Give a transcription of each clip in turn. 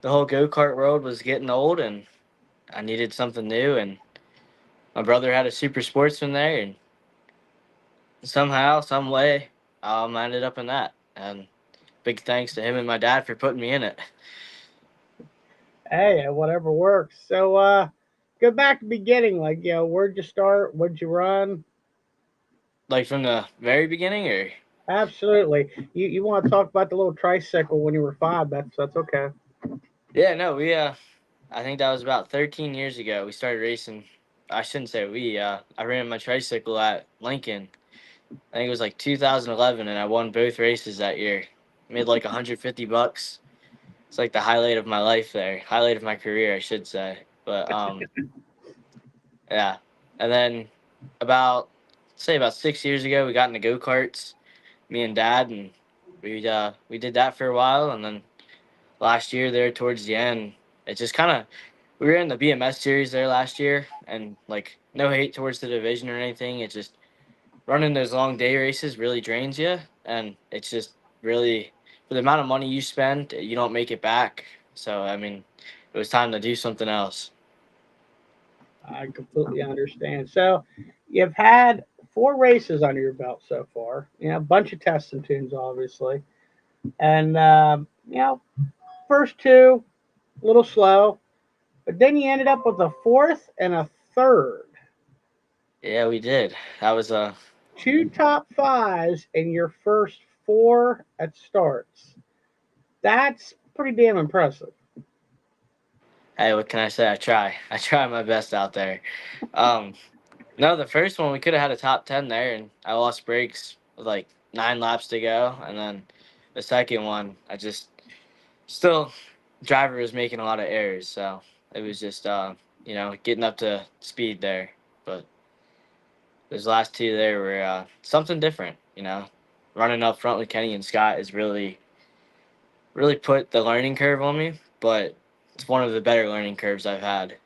the whole go-kart world was getting old and I needed something new, and my brother had a Super Sportsman there, and somehow, some way, I ended up in that. And big thanks to him and my dad for putting me in it. Hey, whatever works. So, go back to the beginning. Like, where'd you start? Where'd you run? Like from the very beginning, or Absolutely. You want to talk about the little tricycle when you were 5? That's okay. yeah, no, I think that was about 13 years ago. We started racing. I shouldn't say we. I ran my tricycle at Lincoln. I think it was like 2011, and I won both races that year. Made like 150 bucks. It's like the highlight of my life there, highlight of my career, I should say. But yeah. And then about say about 6 years ago, we got into go karts. Me and Dad, and we did that for a while, and then last year there towards the end, it just kind of we were in the BMS series there last year, and like no hate towards the division or anything. It's just running those long day races really drains you, and it's just really for the amount of money you spend, you don't make it back. So I mean, it was time to do something else. I completely understand. So, you've had 4 races under your belt so far. A bunch of tests and tunes, obviously. And, first two, a little slow. But then you ended up with a fourth and a third. Yeah, we did. That was a 2 top 5s in your first 4 at starts. That's pretty damn impressive. hey, what can I say? I try. I try my best out there. Um, no, the first one we could have had a top 10 there, and I lost brakes with like 9 laps to go, and then the second one, I just still driver was making a lot of errors, so it was just getting up to speed there. But those last two there were something different. Running up front with Kenny and Scott is really put the learning curve on me, but it's one of the better learning curves I've had.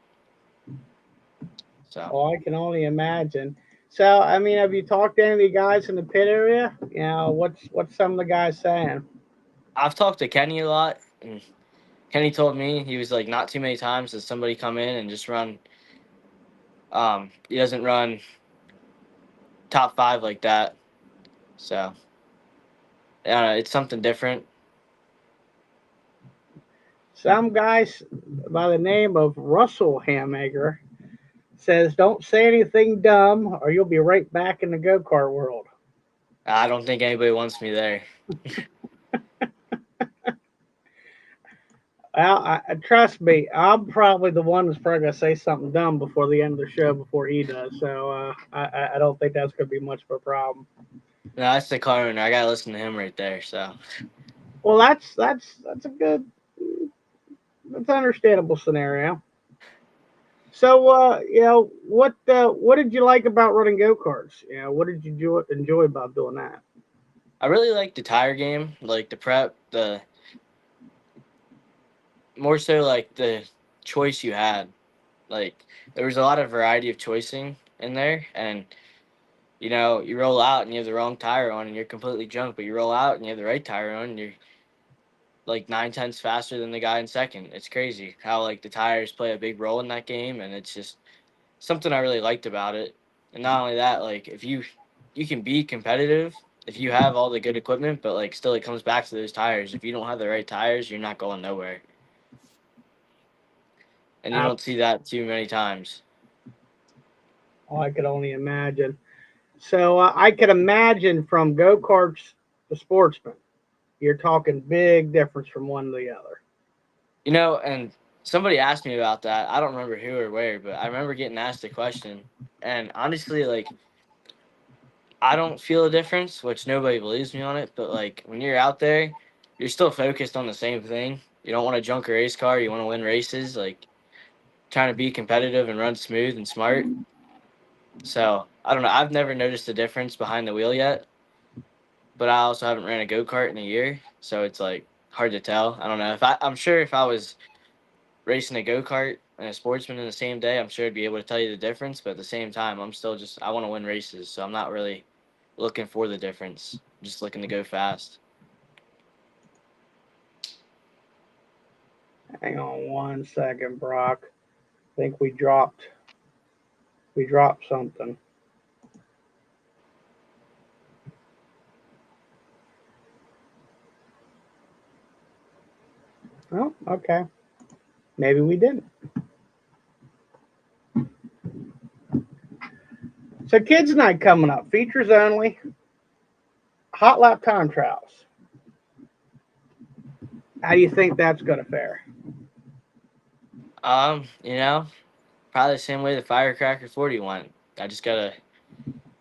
So Oh, I can only imagine. So, I mean, have you talked to any of the guys in the pit area? What's some of the guys saying? I've talked to Kenny a lot, and Kenny told me he was like not too many times does somebody come in and just run. He doesn't run top five like that. So it's something different. Some guys by the name of Russell Hammaker says, "Don't say anything dumb, or you'll be right back in the go kart world." I don't think anybody wants me there. Well, trust me, I'm probably the one that's probably gonna say something dumb before the end of the show before he does. So I don't think that's gonna be much of a problem. No, that's the car owner. I gotta listen to him right there. So Well, that's a good, that's an understandable scenario. So, what did you like about running go karts? What did you enjoy about doing that? I really like the tire game, like the prep, the more so like the choice you had. Like there was a lot of variety of choicing in there, and you roll out and you have the wrong tire on and you're completely junk, but you roll out and you have the right tire on and you're like 9 tenths faster than the guy in second. It's crazy how like the tires play a big role in that game, and it's just something I really liked about it. And not only that, like if you can be competitive if you have all the good equipment, but like still it comes back to those tires. If you don't have the right tires, you're not going nowhere. And you Uh, don't see that too many times. oh, I could only imagine. So I could imagine from go karts to sportsman, you're talking big difference from one to the other. And somebody asked me about that. I don't remember who or where, but I remember getting asked a question. And honestly, like I don't feel a difference, which nobody believes me on it. But like when you're out there, you're still focused on the same thing. You don't want to junk a race car. You want to win races. Like trying to be competitive and run smooth and smart. So I don't know. I've never noticed a difference behind the wheel yet, but I also haven't ran a go kart in a year, so it's like hard to tell. I don't know if I'm sure if I was racing a go kart and a sportsman in the same day, I'm sure I'd be able to tell you the difference. But at the same time, I'm still just I want to win races, so I'm not really looking for the difference. I'm just looking to go fast. Hang on 1 second, Brock. I think we dropped something. Oh, okay. Maybe we didn't. So kids night coming up. Features only. Hot lap time trials. How do you think that's gonna fare? You know, probably the same way the Firecracker 40 went. I just gotta,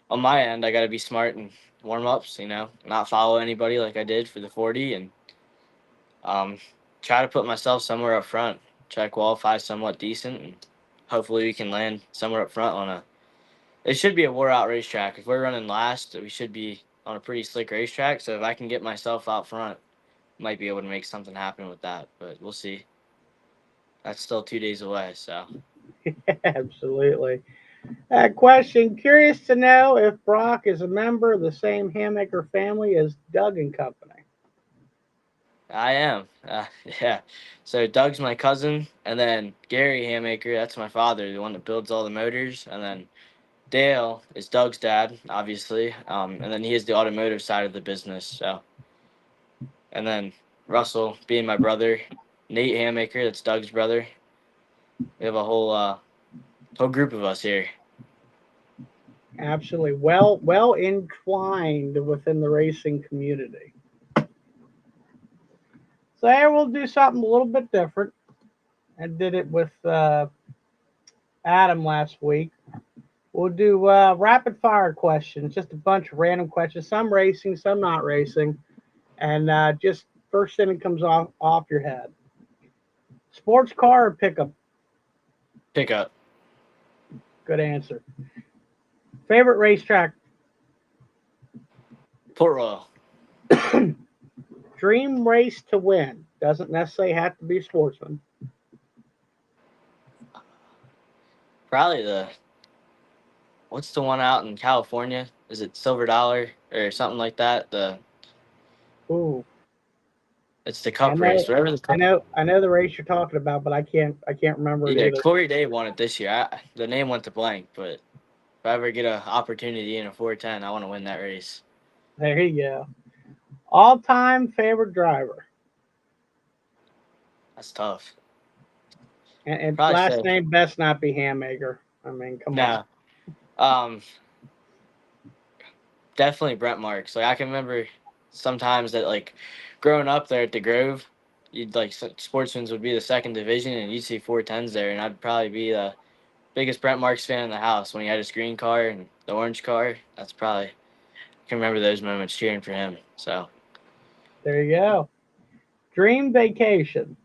on my end, I gotta be smart and warm ups. You know, not follow anybody like I did for the 40, and um, try to put myself somewhere up front. Try to qualify somewhat decent, and hopefully we can land somewhere up front on a. It should be a wore out racetrack. If we're running last, we should be on a pretty slick racetrack. So if I can get myself out front, might be able to make something happen with that. But we'll see. That's still 2 days away. So Absolutely. Question: curious to know if Brock is a member of the same Hammaker family as Doug and Company. I am. Yeah. So Doug's my cousin, and then Gary Hammaker, that's my father, the one that builds all the motors, and then Dale is Doug's dad, obviously, and then he is the automotive side of the business. So, and then Russell being my brother, Nate Hammaker, that's Doug's brother. We have a whole group of us here. Absolutely. Well entwined within the racing community. So here we'll do something a little bit different. I did it with Adam last week. We'll do rapid fire questions, just a bunch of random questions, some racing, some not racing, and just first thing that comes off your head. Sports car or pickup? Pickup, Good answer. Favorite racetrack? Port Royal, Dream race to win. Doesn't necessarily have to be Sportsman. probably the what's the one out in California? Is it Silver Dollar or something like that? Ooh, It's the I Cup know, race, whatever the I Cup. know, I know the race you're talking about, but I can't remember it Yeah, either. Corey Day won it this year. The name went to blank, but if I ever get an opportunity in a 410, I want to win that race. There you go. All time favorite driver, That's tough. and Probably last say name best not be Hammaker. I mean, come on. no. Um, Definitely Brent Marks. Like I can remember sometimes that like growing up there at the Grove, you'd like Sportsman's would be the second division, and you'd see 410s there, and I'd probably be the biggest Brent Marks fan in the house when he had his green car and the orange car. That's probably I can remember those moments cheering for him. So There you go. Dream vacation.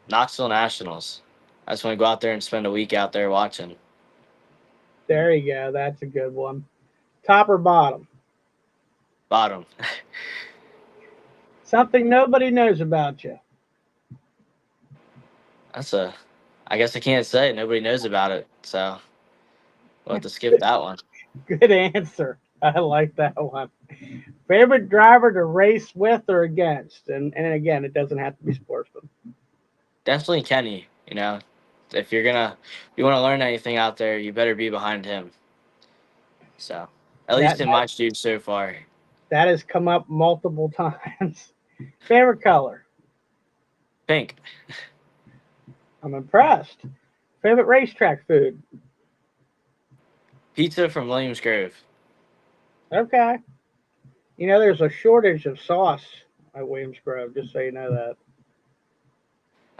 Knoxville Nationals. I just want to go out there and spend a week out there watching. There you go. That's a good one. Top or bottom? Bottom. Something nobody knows about you. That's a. I guess I can't say. Nobody knows about it, so we'll have to skip that one. Good answer. I like that one. Favorite driver to race with or against? And again, it doesn't have to be Sportsman. Definitely Kenny. You know, if you want to learn anything out there, you better be behind him. So, at That least in my shoes so far, that has come up multiple times. Favorite color? pink I'm impressed. Favorite racetrack food? pizza from Williams Grove. Okay. You know, there's a shortage of sauce at Williams Grove, just so you know that.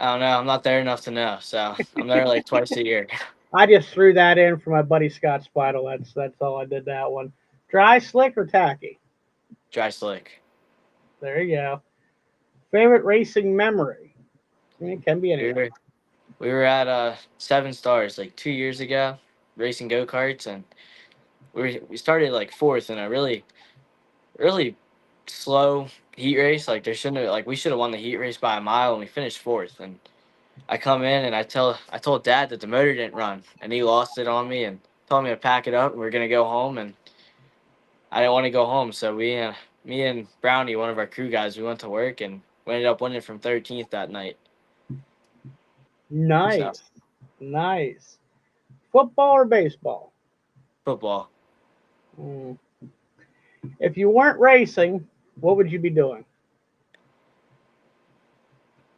I don't know. I'm not there enough to know, so I'm there like twice a year. I just threw that in for my buddy Scott Spidle. That's all I did that one. Dry, slick, or tacky? Dry slick. There you go. Favorite racing memory? I mean, it can be We anything. were we were at Seven Stars like 2 years ago, racing go karts, and we started like fourth in a really slow heat race. Like there shouldn't have like we should have won the heat race by a mile, and we finished fourth. And I come in and I told Dad that the motor didn't run, and he lost it on me and told me to pack it up and we're gonna go home. And I didn't want to go home, so me and Brownie, one of our crew guys, we went to work and We ended up winning from 13th that night. So Nice. Nice. Football or baseball? football. Mm. If you weren't racing, what would you be doing?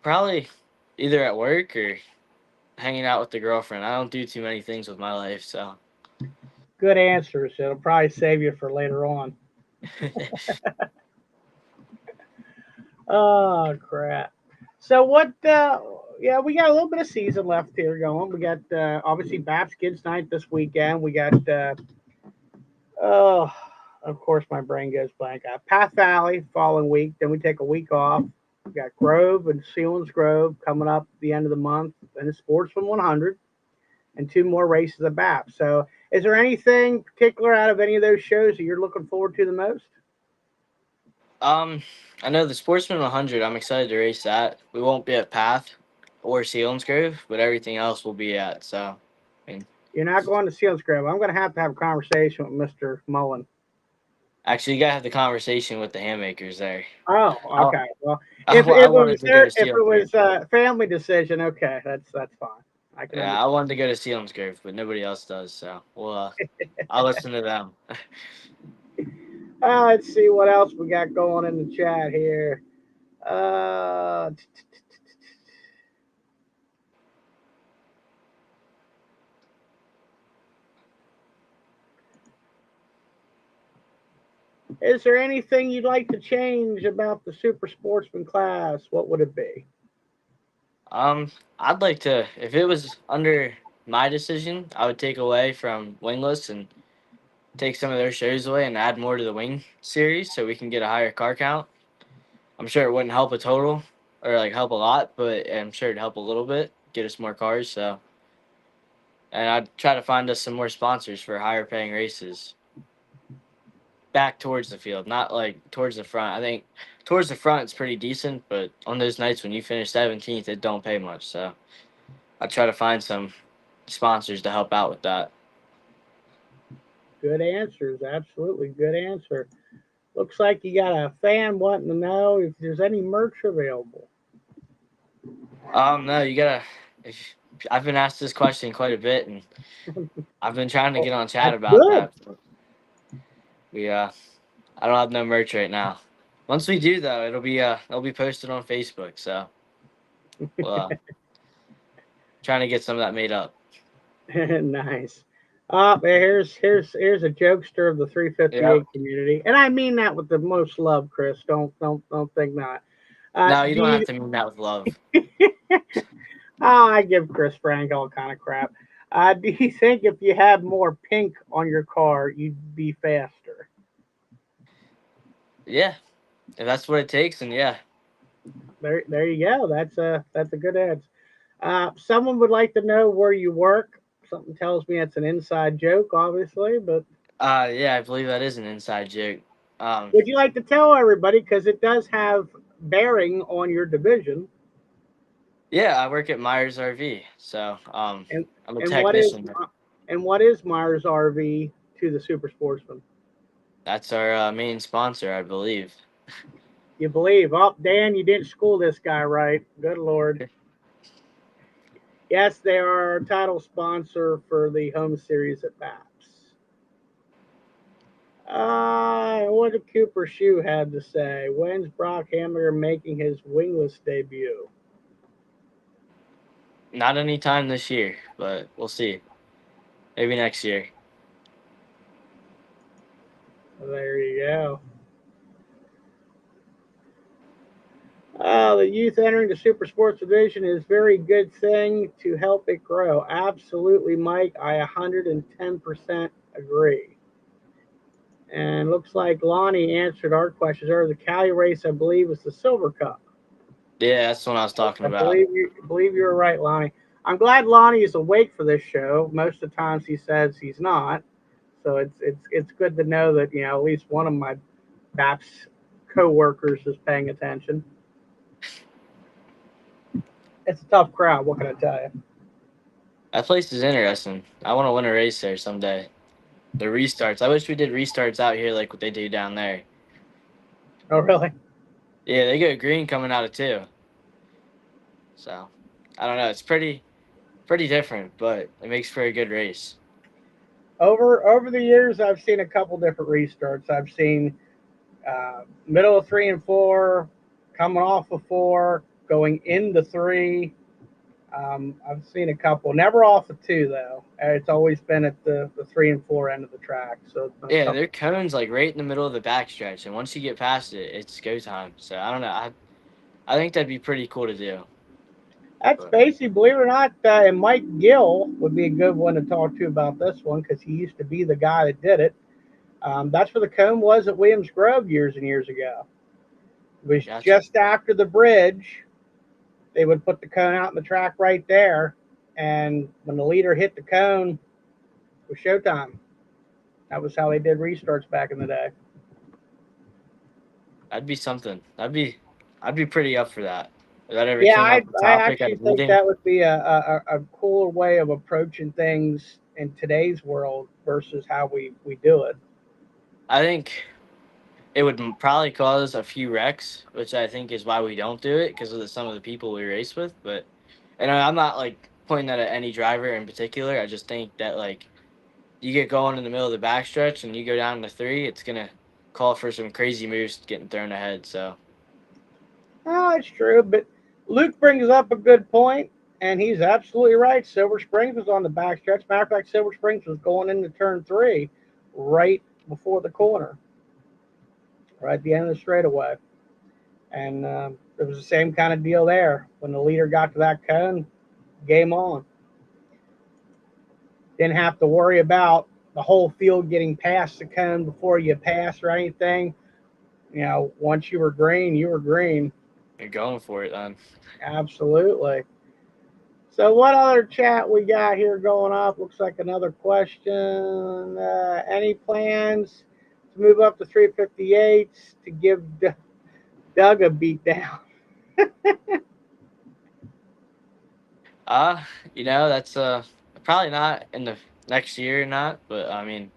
Probably either at work or hanging out with the girlfriend. I don't do too many things with my life, so. Good answers. It'll probably save you for later on. Oh crap! So what? Yeah, we got a little bit of season left here going. We got obviously Baps Kids Night this weekend. We got oh, of course my brain goes blank. Path Valley following week. Then we take a week off. We got Grove and Sealands Grove coming up at the end of the month, and the Sportsman 100, and two more races at Baps. So, is there anything particular out of any of those shows that you're looking forward to the most? um, I know the Sportsman 100. I'm excited to race that. We won't be at Path or Selinsgrove, but everything else we'll be at. So, I mean, You're not going to Sealands Grove. I'm going to have a conversation with Mr. Mullen. actually, you gotta have the conversation with the Hammakers there. Oh, I, okay. Well, if I it was wanted to go to if it Selinsgrove. was a family decision, okay, that's fine. I can Yeah, I understand. wanted to go to Selinsgrove, but nobody else does. So, well, I'll listen to them. Let's see what else we got going in the chat here. Uh, is there anything you'd like to change about the Super Sportsman class? What would it be? I'd like to, if it was under my decision, I would take away from wingless and take some of their shows away and add more to the wing series so we can get a higher car count. I'm sure it wouldn't help a total or like help a lot, but I'm sure it'd help a little bit, get us more cars. So, and I'd try to find us some more sponsors for higher paying races back towards the field, not like towards the front. I think towards the front it's pretty decent, but on those nights when you finish 17th, it don't pay much. So I try to find some sponsors to help out with that. Good answers. Absolutely good answer. Looks like you got a fan wanting to know if there's any merch available. No, you gotta. If, I've been asked this question quite a bit, and I've been trying to Well, get on chat that's about good. that. But we I don't have no merch right now. Once we do though, it'll be posted on Facebook. So, well, trying to get some of that made up. Nice. Here's a jokester of the Yeah. 358 community, and I mean that with the most love, Chris. Don't think not. No, you Do don't have you? to mean that with love. Oh, I give Chris Frank all kind of crap. Do you think if you had more pink on your car, you'd be faster? Yeah, if that's what it takes, and yeah. There you go. That's a good answer. Someone would like to know where you work. Something tells me it's an inside joke, obviously, but Yeah, I believe that is an inside joke. Um, would you like to tell everybody because it does have bearing on your division? yeah, I work at Myers RV, so And I'm a and what is technician there. what is Myers RV to the Super Sportsman? That's our main sponsor, I believe. You believe? Oh, Dan, you didn't school this guy right. Good Lord. Yes, they are our title sponsor for the home series at BAPS. What did Cooper Shoe have to say? When's Brock Hammaker making his wingless debut? Not any time this year, but we'll see. Maybe next year. There you go. The youth entering the Super Sports Division is a very good thing to help it grow. Absolutely, Mike. I 110% agree. And looks like Lonnie answered our questions earlier. The Cali race, I believe, was the Silver Cup. Yeah, that's what I was talking I about. believe you're right, Lonnie. I'm glad Lonnie is awake for this show. Most of the times he says he's not. So it's good to know that at least one of my BAPS co-workers is paying attention. It's a tough crowd. What can I tell you? That place is interesting. I want to win a race there someday. The restarts. I wish we did restarts out here like what they do down there. Oh, really? Yeah, they go green coming out of 2. So I don't know. It's pretty different, but it makes for a good race. Over the years, I've seen a couple different restarts. I've seen middle of 3 and 4, coming off of 4, going into 3. I've seen a couple, never off of 2 though. It's always been at the 3 and 4 end of the track. So it's been a Yeah, couple. their cone's like right in the middle of the backstretch, and once you get past it, it's go time. So I don't know. I think that'd be pretty cool to do. That's But basically, believe it or not, and Mike Gill would be a good one to talk to about this one because he used to be the guy that did it. That's where the cone was at Williams Grove years and years ago. It was gotcha. just after the bridge. They would put the cone out in the track right there, and when the leader hit the cone, it was showtime. That was how they did restarts back in the day. That'd be something. I'd be pretty up for that. If that ever Yeah, came I up a I topic at actually a think meeting, that would be a cooler way of approaching things in today's world versus how we do it. I think it would probably cause a few wrecks, which I think is why we don't do it because of some of the people we race with. But and I'm not like pointing that at any driver in particular. I just think that like you get going in the middle of the backstretch and you go down to 3, it's gonna call for some crazy moves getting thrown ahead. So Oh, it's true, but Luke brings up a good point, and he's absolutely right. Silver Springs was on the backstretch. Matter of fact, Silver Springs was going into turn 3 right before the corner, right at the end of the straightaway. And it was the same kind of deal there. When the leader got to that cone, game on. Didn't have to worry about the whole field getting past the cone before you pass or anything. Once you were green, you were green. you're going for it then. Absolutely. So, what other chat we got here going up? Looks like another question. Any plans to move up to 358s to give Doug a beat down? Uh, that's probably not in the next year or not, but I mean,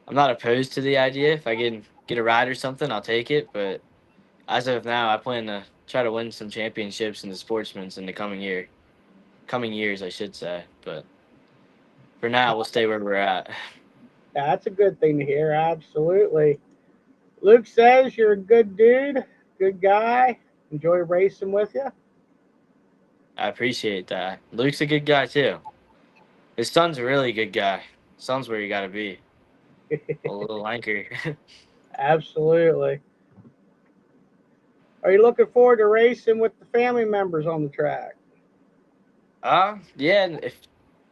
I'm not opposed to the idea. If I can get a ride or something, I'll take it. But as of now, I plan to try to win some championships in the sportsman's in the coming years, I should say. But for now, we'll stay where we're at. That's a good thing to hear. Absolutely. Luke says you're a good dude, good guy. Enjoy racing with you. I appreciate that. Luke's a good guy too. His son's a really good guy. Son's where you gotta be. A little anchor. Absolutely. Are you looking forward to racing with the family members on the track? Yeah. And if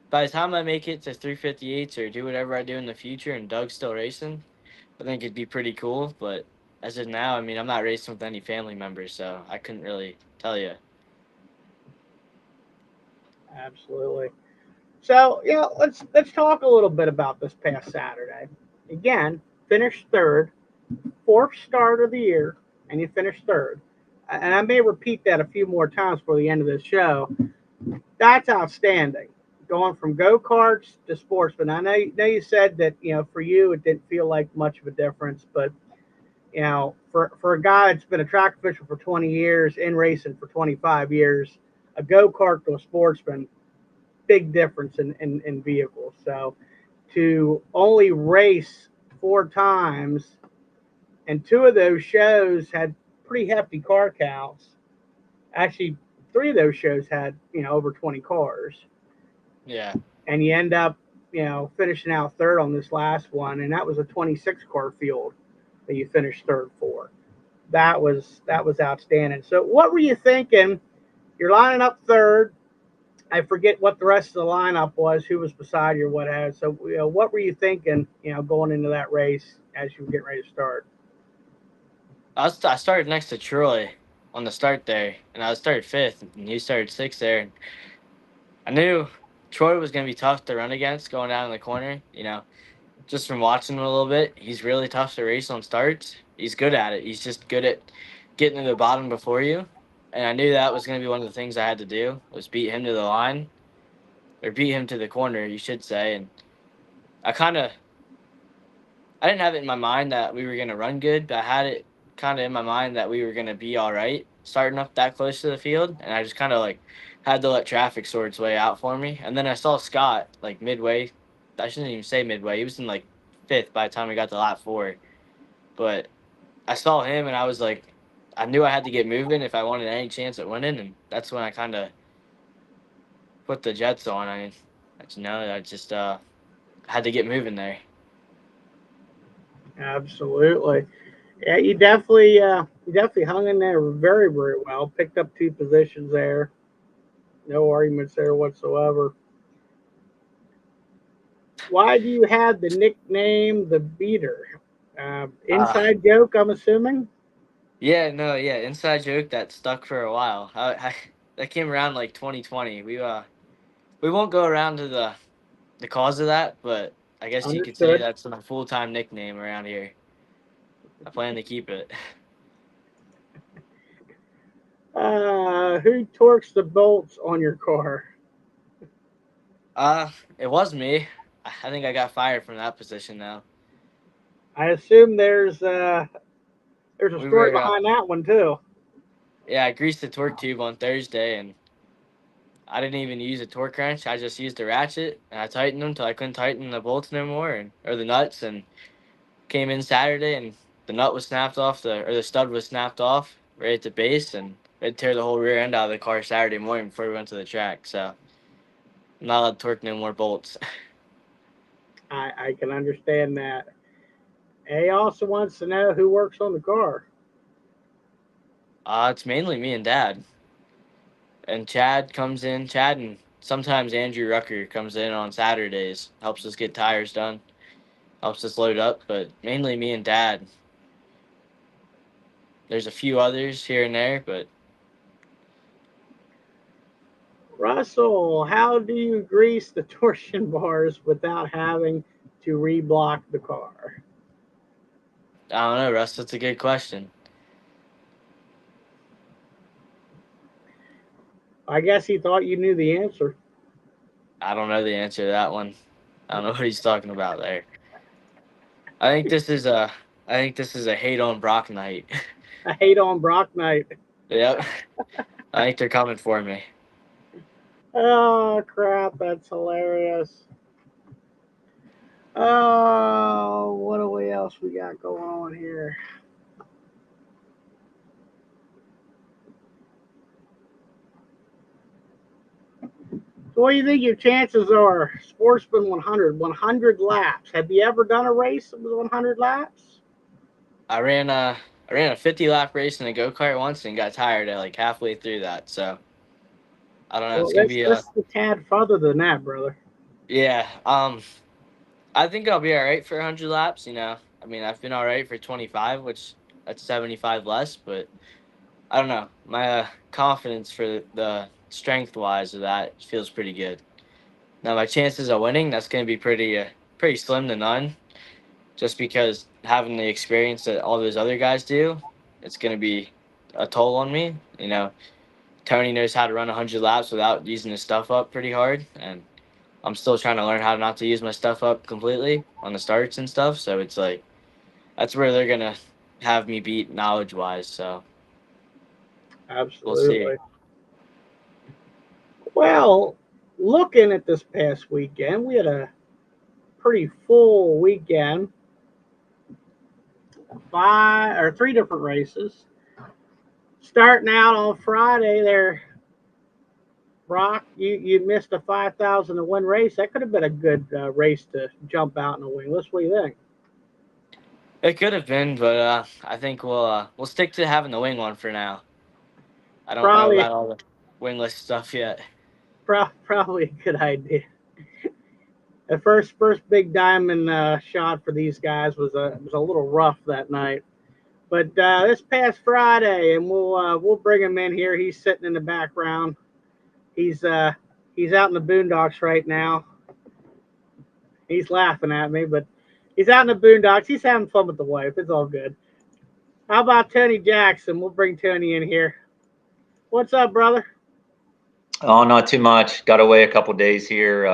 by the time I make it to 358s or do whatever I do in the future, and Doug's still racing, I think it'd be pretty cool. But as of now, I mean, I'm not racing with any family members, so I couldn't really tell you. Absolutely. So, let's talk a little bit about this past Saturday. Again, finished third, fourth start of the year, and you finished third. And I may repeat that a few more times for the end of this show. That's outstanding. Going from go karts to sportsman. I know you said that for you it didn't feel like much of a difference, but for a guy that's been a track official for 20 years, in racing for 25 years, a go kart to a sportsman, big difference in vehicles. So to only race 4 times, and 2 of those shows had pretty hefty car counts. Actually, 3 of those shows had over 20 cars, Yeah. and you end up finishing out third on this last one, and that was a 26 car field that you finished third for. That was outstanding. So what were you thinking? You're lining up third. I forget what the rest of the lineup was, who was beside you, or what has. So what were you thinking? Going into that race as you were getting ready to start. I started next to Troy on the start there, and I started fifth, and he started sixth there. And I knew Troy was going to be tough to run against going down in the corner. Just from watching him a little bit, he's really tough to race on starts. He's good at it. He's just good at getting to the bottom before you. And I knew that was going to be one of the things I had to do was beat him to the line or beat him to the corner, you should say. And I kind of I didn't have it in my mind that we were going to run good, but I had it kind of in my mind that we were gonna be all right starting up that close to the field, and I just kind of like had to let traffic sort its way out for me. And then I saw Scott like midway. I shouldn't even say midway. He was in like fifth by the time we got to lap 4. But I saw him, and I was like, I knew I had to get moving if I wanted any chance at winning, and that's when I kind of put the Jets on. I just had to get moving there. Absolutely. Yeah, you definitely hung in there very, very well. Picked up 2 positions there. No arguments there whatsoever. Why do you have the nickname the Beater? Uh, Inside joke, I'm assuming. yeah, no, yeah, inside joke that stuck for a while. That came around like 2020. We won't go around to the cause of that, but I guess you could say Understood. that's my full time nickname around here. I plan to keep it. Who torques the bolts on your car? It was me. I think I got fired from that position now. I assume there's a We story were behind that one too. Yeah, I greased the torque tube on Thursday, and I didn't even use a torque wrench. I just used a ratchet, and I tightened them till I couldn't tighten the bolts no more, and or the nuts. And came in Saturday, and the nut was snapped off, the stud was snapped off right at the base, and it tear the whole rear end out of the car Saturday morning before we went to the track. So I'm not allowed to torque no more bolts. I can understand that. He also wants to know who works on the car. It's mainly me and Dad, and Chad comes in. Chad and sometimes Andrew Rucker comes in on Saturdays, helps us get tires done, helps us load up, but mainly me and Dad. There's a few others here and there, but Russell, how do you grease the torsion bars without having to reblock the car? I don't know, Russ. That's a good question. I guess he thought you knew the answer. I don't know the answer to that one. I don't know what he's talking about there. I think this is a I think this is a hate on Brock night. I hate on Brock night. Yep. I think they're coming for me. Oh crap, that's hilarious. Oh, what do we else we got going on here? So what do you think your chances are? Sportsman 100 laps. Have you ever done a race that was 100 laps? I ran a 50 lap race in a go kart once and got tired at like halfway through that. So I don't know. Well, It's gonna be this a is a tad further than that, brother. yeah. I think I'll be all right for 100 laps. You know, I mean, I've been all right for 25, which that's 75 less. But I don't know. My confidence for the strength wise of that feels pretty good. Now my chances of winning, that's going to be pretty slim to none, just because having the experience that all those other guys do, it's going to be a toll on me. You know, Tony knows how to run 100 laps without using his stuff up pretty hard, and I'm still trying to learn how not to use my stuff up completely on the starts and stuff. So it's like that's where they're gonna have me beat knowledge wise. So we'll see. Absolutely. Well, looking at this past weekend, we had a pretty full weekend. 3 different races. Starting out on Friday, there, Brock, you missed a 5,000 to win race. That could have been a good race to jump out in the wingless. What do you think? It could have been, but I think we'll stick to having the wing one for now. I don't know Probably, about all the wingless stuff yet. probably a good idea. The first big diamond shot for these guys was a little rough that night. But this past Friday, and we'll bring him in here. He's sitting in the background. He's uh, he's out in the boondocks right now. He's laughing at me, but he's out in the boondocks. He's having fun with the wife. It's all good. How about Tony Jackson? We'll bring Tony in here. What's up, brother? Oh, not too much. Got away a couple days here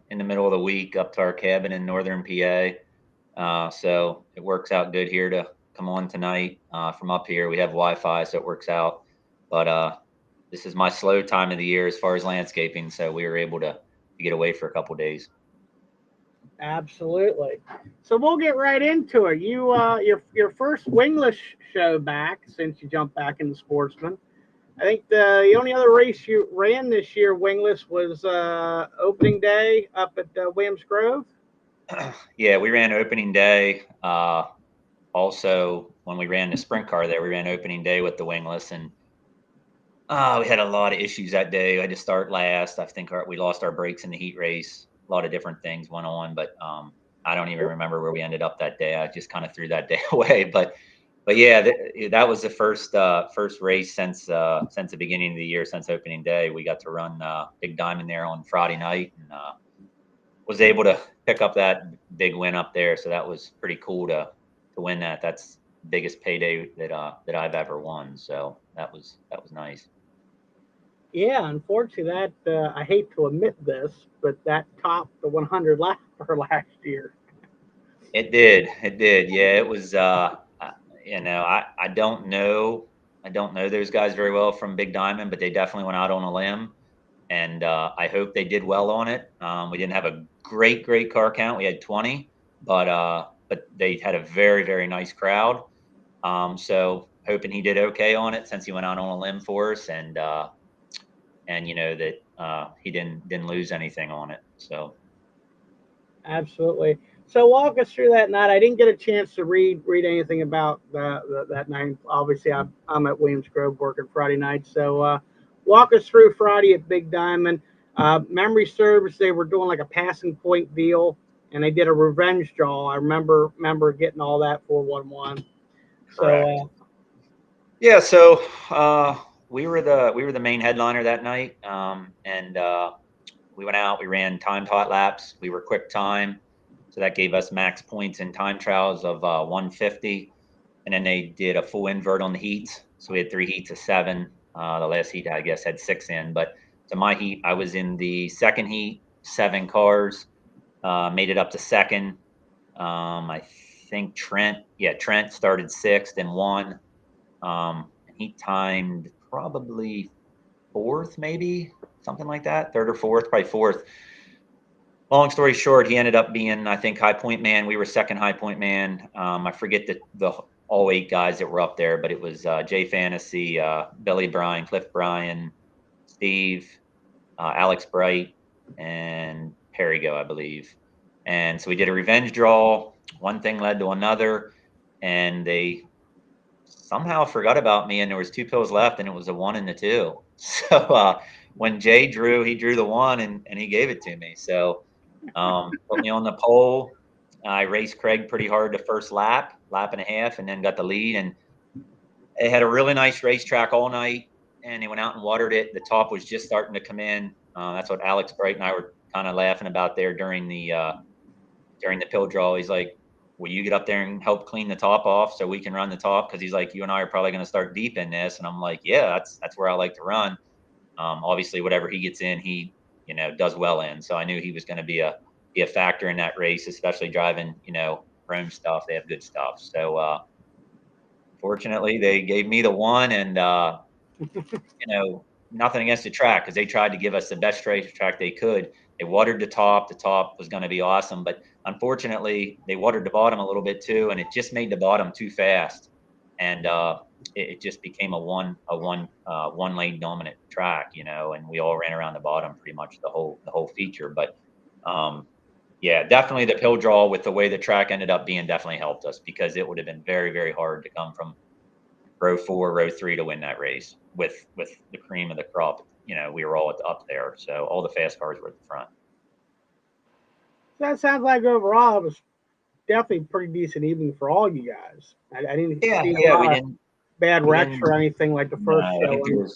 in the middle of the week up to our cabin in northern PA. So it works out good here to come on tonight from up here. We have Wi-Fi, so it works out. But this is my slow time of the year as far as landscaping, so we were able to get away for a couple days. Absolutely. So we'll get right into it. You, your first wingless show back since you jumped back into Sportsman. I think the only other race you ran this year wingless was opening day up at Williams Grove. Yeah, we ran opening day. Also, when we ran the sprint car there, we ran opening day with the wingless, and we had a lot of issues that day. I had to start last. I think we lost our brakes in the heat race. A lot of different things went on, but I don't even remember where we ended up that day. I just kind of threw that day away. But yeah, that was the first race since the beginning of the year, since opening day. We got to run Big Diamond there on Friday night, and was able to pick up that big win up there. So that was pretty cool to win that. That's the biggest payday that I've ever won. So that was nice. Yeah, unfortunately, that I hate to admit this, but that topped the 100 lapper last year. It did. It did. Yeah, it was. I don't know. I don't know those guys very well from Big Diamond, but they definitely went out on a limb, and I hope they did well on it. We didn't have a great car count. We had 20, but they had a very nice crowd. So hoping he did okay on it since he went out on a limb for us, and that he didn't lose anything on it. So Absolutely. So walk us through that night. I didn't get a chance to read anything about that night. Obviously, I'm at Williams Grove working Friday night. So walk us through Friday at Big Diamond. Memory serves, they were doing like a passing point deal, and they did a revenge draw. I remember getting all that 411. correct. So Yeah. So we were the main headliner that night, and we went out. We ran time tot laps. We were quick time, so that gave us max points in time trials of 150. And then they did a full invert on the heats. So we had 3 heats of 7. The last heat, I guess, had 6 in. But to my heat, I was in the second heat, 7 cars, made it up to second. I think Trent started 6th and won. He timed probably 4th, maybe something like that, 3rd or 4th, probably 4th. Long story short, he ended up being, I think, high point man. We were second high point man. I forget the all 8 guys that were up there, but it was Jay Fantasy, Billy Bryan, Cliff Bryan, Steve, Alex Bright, and Perigo, I believe. And so we did a revenge draw. One thing led to another, and they somehow forgot about me, and there was 2 pills left, and it was a 1 and a 2. So when Jay drew, he drew the 1, and he gave it to me. So put me on the pole. I raced Craig pretty hard the first lap and a half, and then got the lead. And they had a really nice racetrack all night, and they went out and watered it. The top was just starting to come in. That's what Alex Bright and I were kind of laughing about there during the pill draw. He's like, "Will you get up there and help clean the top off so we can run the top?" Because he's like, "You and I are probably going to start deep in this." And I'm like, "Yeah, that's where I like to run." Obviously, whatever he gets in, he does well in. So I knew he was going to be a factor in that race, especially driving Rome stuff. They have good stuff. So fortunately, they gave me the 1, and nothing against the track, because they tried to give us the best racetrack they could. They watered the top. The top was going to be awesome, but unfortunately, they watered the bottom a little bit too, and it just made the bottom too fast, and it just became a one lane dominant track, and we all ran around the bottom pretty much the whole feature. But yeah, definitely the pill draw with the way the track ended up being definitely helped us, because it would have been very hard to come from row 4, row 3 to win that race with the cream of the crop. We were all up there, so all the fast cars were at the front. that sounds like overall it was definitely a pretty decent evening for all you guys. I didn't see a We lot of didn't. bad We wrecks didn't. or anything like the No, first I think show.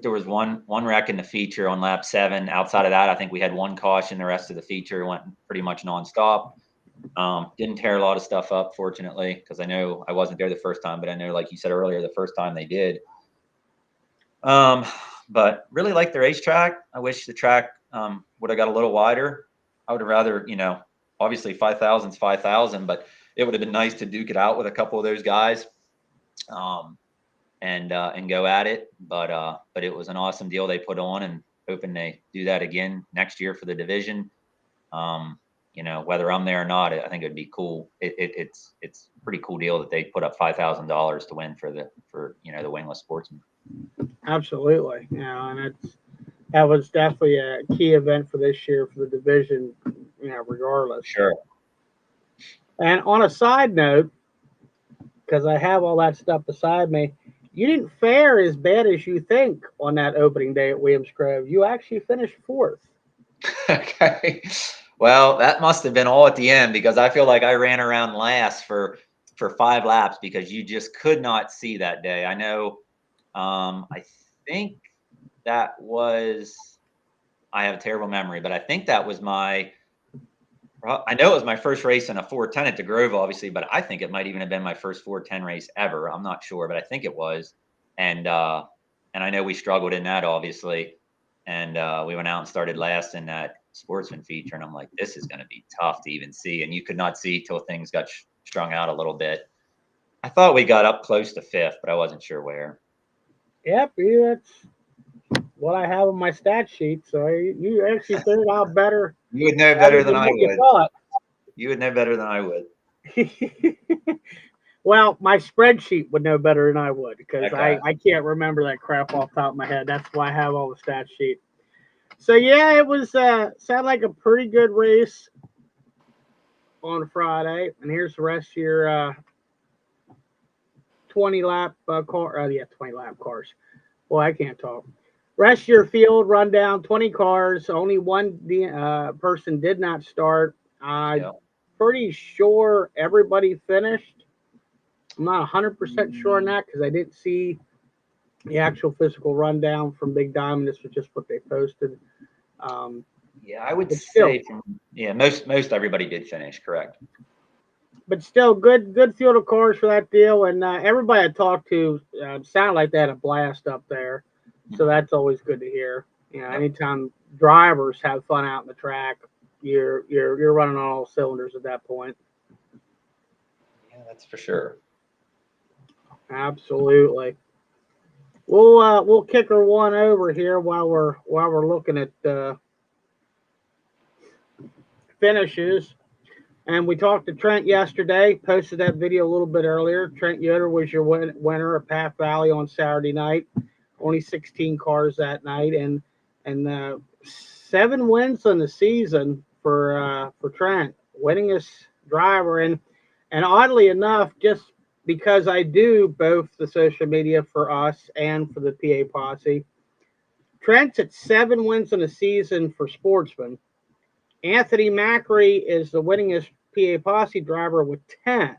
there was one wreck in the feature on lap 7. Outside of that, I think we had 1 caution. The rest of the feature went pretty much nonstop. Didn't tear a lot of stuff up, fortunately, because I know I wasn't there the first time, but I know, like you said earlier, the first time they did. But really like the racetrack. I wish the track would have got a little wider. I would have rather, obviously 5,000 is 5,000, but it would have been nice to duke it out with a couple of those guys, and go at it. But it was an awesome deal they put on, and hoping they do that again next year for the division. Whether I'm there or not, I think it'd be cool. It's a pretty cool deal that they put up $5,000 to win for the wingless sportsman. Absolutely. And that was definitely a key event for this year for the division, regardless. Sure. And on a side note, because I have all that stuff beside me, you didn't fare as bad as you think on that opening day at Williams Grove. You actually finished 4th. Okay. Well, that must have been all at the end, because I feel like I ran around last for 5 laps because you just could not see that day. I know. I think that was. I have a terrible memory, but I think that was I know it was my first race in a 410 at the Grove, obviously, but I think it might even have been my first 410 race ever. I'm not sure, but I think it was. And I know we struggled in that, obviously. And we went out and started last in that sportsman feature. And I'm like, this is going to be tough to even see. And you could not see till things got strung out a little bit. I thought we got up close to 5th, but I wasn't sure where. Yep, that's what I have on my stat sheet. So you actually figured out better. You would know better than I what you would. thought. You would know better than I would. Well, my spreadsheet would know better than I would, because Okay. I can't remember that crap off the top of my head. That's why I have all the stat sheet. So yeah, it was sounded like a pretty good race on Friday. And here's the rest of your 20 lap car. 20 lap cars. Boy, I can't talk. Rest of your field rundown: 20 cars. Only one person did not start. Yeah. Pretty sure everybody finished. I'm not 100% sure on that, because I didn't see the actual physical rundown from Big Diamond. This was just what they posted. Yeah, I would still, say most everybody did finish, correct. But still, good field of cars for that deal. And everybody I talked to sounded like they had a blast up there. So that's always good to hear. Anytime drivers have fun out in the track, you're running on all cylinders at that point. Yeah, that's for sure. Absolutely. We'll kick her one over here while we're looking at finishes. And we talked to Trent yesterday. Posted that video a little bit earlier. Trent Yoder was your winner at Path Valley on Saturday night. Only 16 cars that night, and 7 wins in the season for Trent, winningest driver. And oddly enough, just because I do both the social media for us and for the PA Posse, Trent's at 7 wins in a season for Sportsman. Anthony Macri is the winningest PA Posse driver with 10.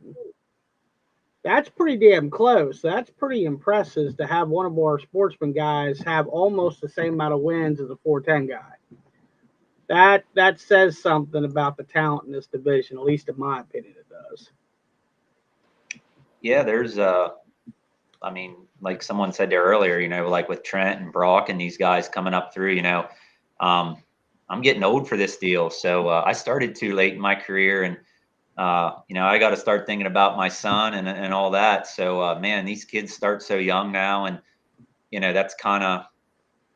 That's pretty damn close. That's pretty impressive to have one of our Sportsman guys have almost the same amount of wins as a 410 guy. That says something about the talent in this division, at least in my opinion, it does. Yeah, there's like someone said there earlier, like with Trent and Brock and these guys coming up through, I'm getting old for this deal. So I started too late in my career, and I got to start thinking about my son and all that. So man, these kids start so young now, and that's kind of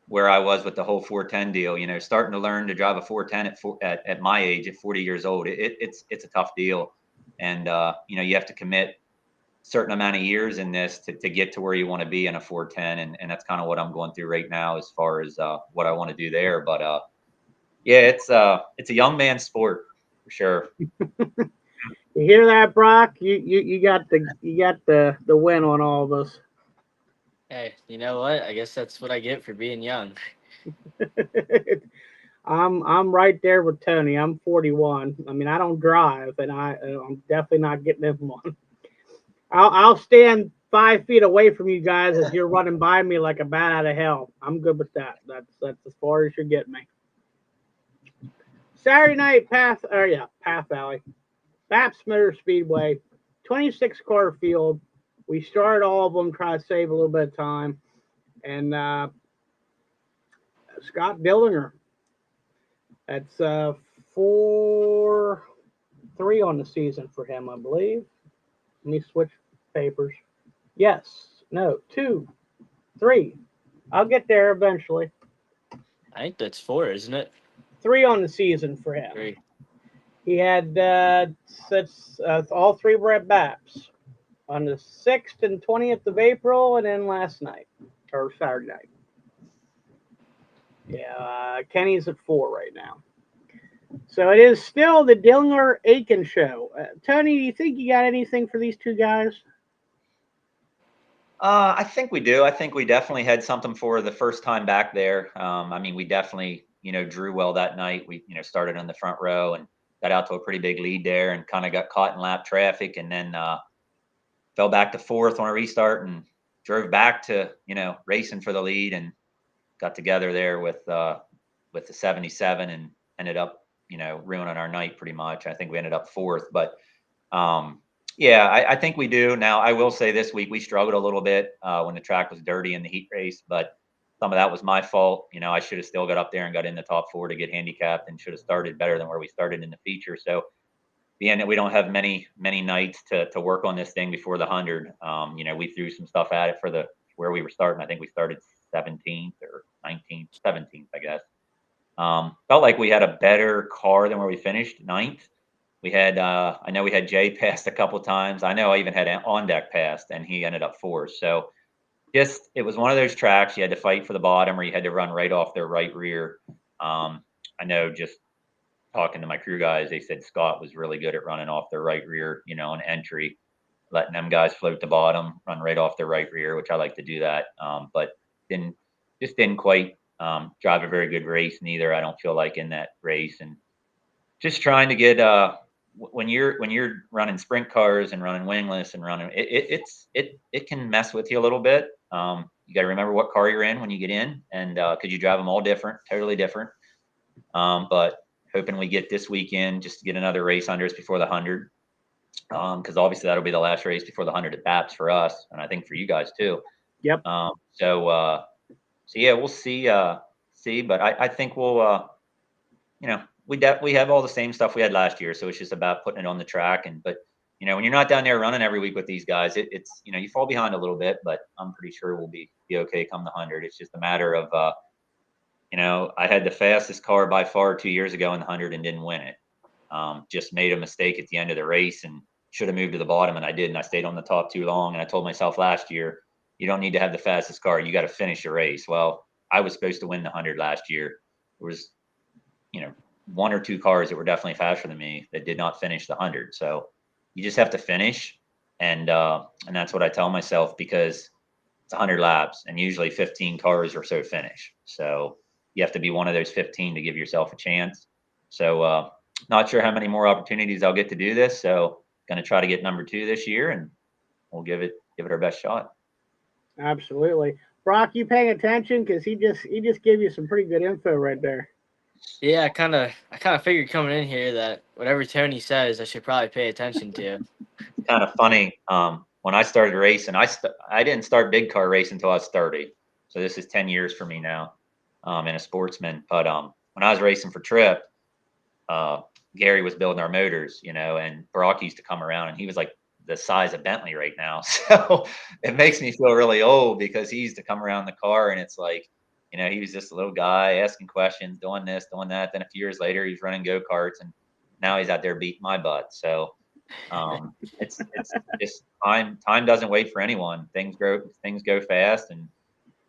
where I was with the whole 410 deal. Starting to learn to drive a 410 at my age, at 40 years old, it's a tough deal, and you have to commit certain amount of years in this to get to where you want to be in a 410, and that's kind of what I'm going through right now as far as what I want to do there. But yeah, it's a young man's sport for sure. You hear that, Brock? You got the win on all of us. Hey, you know what? I guess that's what I get for being young. I'm right there with Tony. I'm 41. I mean, I don't drive, and I'm definitely not getting in one. I'll stand 5 feet away from you guys as you're running by me like a bat out of hell. I'm good with that. That's as far as you're getting me. Saturday night, Path Valley, Baps Motor Speedway, 26 car field. We started all of them, try to save a little bit of time, and Scott Dillinger. That's 4 3 on the season for him, I believe. Let me switch papers. Yes, no, 2, 3. I'll get there eventually. I think that's 4, isn't it? 3 on the season for him. 3. He had all 3 were at BAPS on the 6th and 20th of April, and then last night or Saturday night. Yeah, Kenny's at 4 right now. So it is still the Diller Aiken show. Tony, do you think you got anything for these 2 guys? I think we do. I think we definitely had something for the first time back there. I mean, we definitely, drew well that night. We, started in the front row and got out to a pretty big lead there and kind of got caught in lap traffic, and then fell back to 4th on a restart and drove back to, racing for the lead, and got together there with the 77 and ended up, ruining our night pretty much. I think we ended up 4th, but yeah, I think we do. Now, I will say this week we struggled a little bit when the track was dirty in the heat race, but some of that was my fault. I should have still got up there and got in the top 4 to get handicapped, and should have started better than where we started in the feature. So being that we don't have many nights to work on this thing before the 100, we threw some stuff at it for where we were starting. I think we started 17th or 19th, 17th, I guess. Felt like we had a better car than where we finished 9th. We had, I know we had Jay passed a couple times. I know I even had on deck passed, and he ended up 4th. So it was one of those tracks you had to fight for the bottom, or you had to run right off their right rear. I know, just talking to my crew guys, they said Scott was really good at running off their right rear, on entry, letting them guys float the bottom, run right off their right rear, which I like to do that. But didn't quite drive a very good race neither. I don't feel like in that race, and just trying to get when you're running sprint cars and running wingless and running it can mess with you a little bit. You got to remember what car you're in when you get in, and because you drive them all different, totally different. But hoping we get this weekend just to get another race under us before the 100, because obviously that'll be the last race before the 100 at BAPS for us, and I think for you guys too. Yep. So yeah, we'll see. But I think we'll we have all the same stuff we had last year, so it's just about putting it on the track. But when you're not down there running every week with these guys, it's you fall behind a little bit, but I'm pretty sure we'll be okay come the 100. It's just a matter of I had the fastest car by far 2 years ago in the 100 and didn't win it. Just made a mistake at the end of the race and should have moved to the bottom, and I didn't. I stayed on the top too long, and I told myself last year, you don't need to have the fastest car. You got to finish the race. Well, I was supposed to win the 100 last year. There was, 1 or 2 cars that were definitely faster than me that did not finish the 100. So you just have to finish, and that's what I tell myself, because it's 100 laps, and usually 15 cars or so finish. So you have to be one of those 15 to give yourself a chance. So not sure how many more opportunities I'll get to do this. So going to try to get number 2 this year, and we'll give it our best shot. Absolutely. Brock, you paying attention? Because he just gave you some pretty good info right there. Yeah, I kind of figured coming in here that whatever Tony says, I should probably pay attention to. It's kind of funny. When I started racing, I didn't start big car racing until I was 30. So this is 10 years for me now, in a Sportsman. But when I was racing for Trip, Gary was building our motors, and Brock used to come around, and he was like the size of Bentley right now. So it makes me feel really old, because he used to come around the car, and it's like, he was just a little guy asking questions, doing this, doing that. Then a few years later, he's running go-karts, and now he's out there beating my butt. So it's just time doesn't wait for anyone. Things go fast, and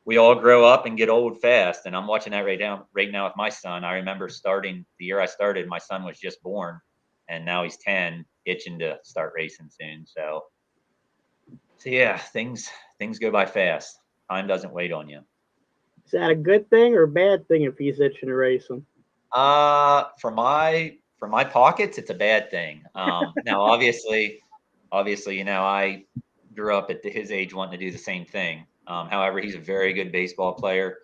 we all grow up and get old fast. And I'm watching that right now with my son. I remember starting the year I started, my son was just born, and now he's 10, itching to start racing soon. So yeah, things go by fast. Time doesn't wait on you. Is that a good thing or a bad thing if he's itching to race them? For my pockets, it's a bad thing. Now, obviously, I grew up at his age wanting to do the same thing. However, he's a very good baseball player,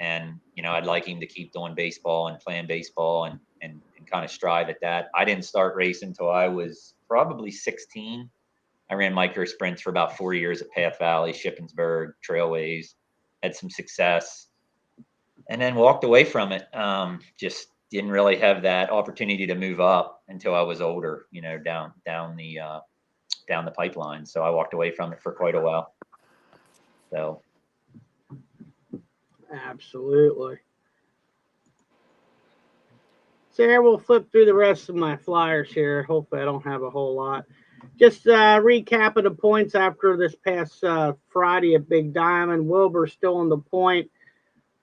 and I'd like him to keep doing baseball and playing baseball and kind of strive at that. I didn't start racing until I was probably 16. I ran micro sprints for about 4 years at Path Valley, Shippensburg, Trailways, had some success, and then walked away from it. Just didn't really have that opportunity to move up until I was older, down the pipeline. So I walked away from it for quite a while. So Absolutely. So here we'll flip through the rest of my flyers here. Hopefully I don't have a whole lot. Just recapping the points after this past Friday at Big Diamond. Wilbur's still on the point.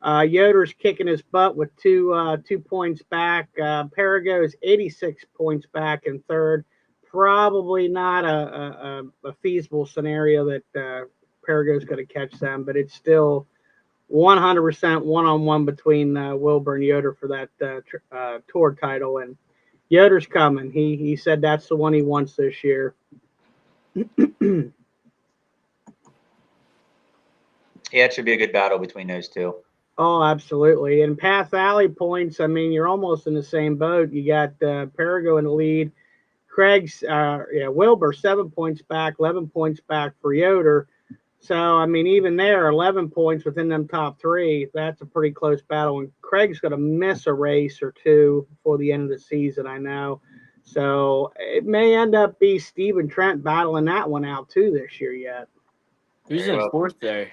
Yoder's kicking his butt with 2 points back. Perigo is 86 points back in third. Probably not a feasible scenario that Perigo's going to catch them, but it's still 100% one-on-one between Wilbur and Yoder for that tour title. And Yoder's coming. He said that's the one he wants this year. yeah, it should be a good battle between those two. Oh, absolutely. And Path Valley points, I mean, you're almost in the same boat. You got Perigo in the lead. Craig's, Wilbur, 7 points back, 11 points back for Yoder. So, I mean, even there, 11 points within them top three, that's a pretty close battle. And Craig's going to miss a race or two before the end of the season, I know. So it may end up be Steve and Trent battling that one out too this year yet. Who's in fourth there?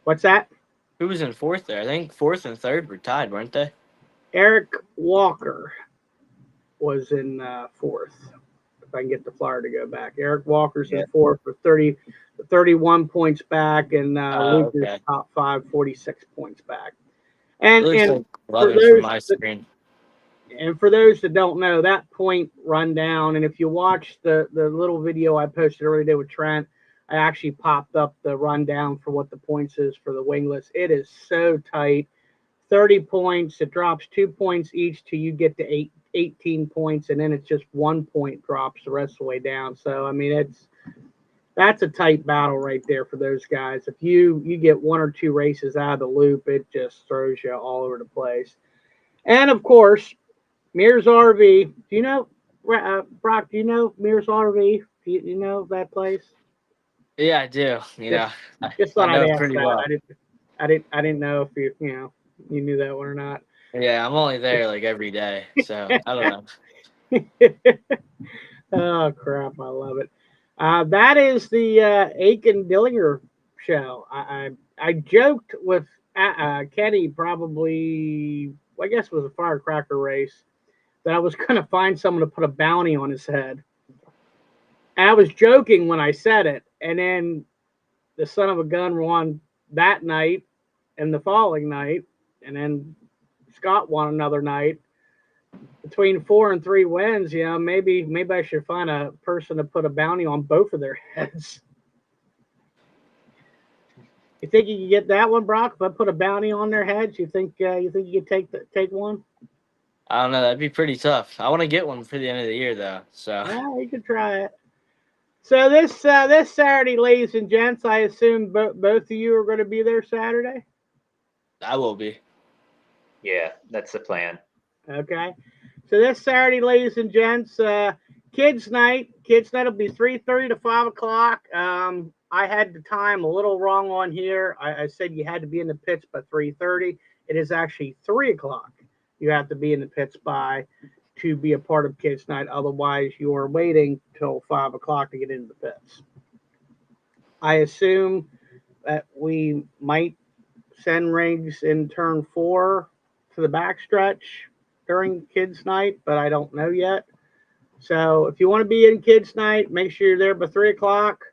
What's that? Who was in fourth there? I think fourth and third were tied, weren't they? Eric Walker was in fourth. If I can get the flyer to go back. Eric Walker's in fourth for 31 points back, and Luke is top 5, 46 points back. And, like 11 from my screen. And for those that don't know, that point rundown, and if you watch the little video I posted earlier today with Trent, I actually popped up the rundown for what the points is for the wingless. It is so tight. 30 points. It drops 2 points each till you get to 18 points, and then it's just 1 point drops the rest of the way down. So, I mean, that's a tight battle right there for those guys. If you get 1 or 2 races out of the loop, it just throws you all over the place. And, of course, Mears RV. Do you know, Brock, do you know Mears RV? Do you know that place? Yeah, I do. Just thought I know I'd ask pretty that. well. I didn't know if you knew that one or not. Yeah, I'm only there like every day, so I don't know. Oh crap! I love it. That is the Aiken Dillinger show. I joked with Kenny probably, I guess it was a firecracker race, that I was going to find someone to put a bounty on his head. And I was joking when I said it, and then the son of a gun won that night and the following night, and then Scott won another night. Between 4 and 3 wins, maybe I should find a person to put a bounty on both of their heads. You think you can get that one, Brock? If I put a bounty on their heads, you think you could take one? I don't know. That'd be pretty tough. I want to get one for the end of the year, though. So you could try it. So this Saturday, ladies and gents, I assume both of you are going to be there Saturday. I will be. Yeah, that's the plan. Okay. So this Saturday, ladies and gents, kids night. Kids night will be 3:30 to 5 o'clock. I had the time a little wrong on here. I said you had to be in the pits by 3:30. It is actually 3 o'clock. You have to be in the pits by to be a part of kids night. Otherwise, you are waiting till 5 o'clock to get into the pits. I assume that we might send rigs in turn 4 to the backstretch during kids night, but I don't know yet. So if you want to be in kids night, make sure you're there by 3 o'clock,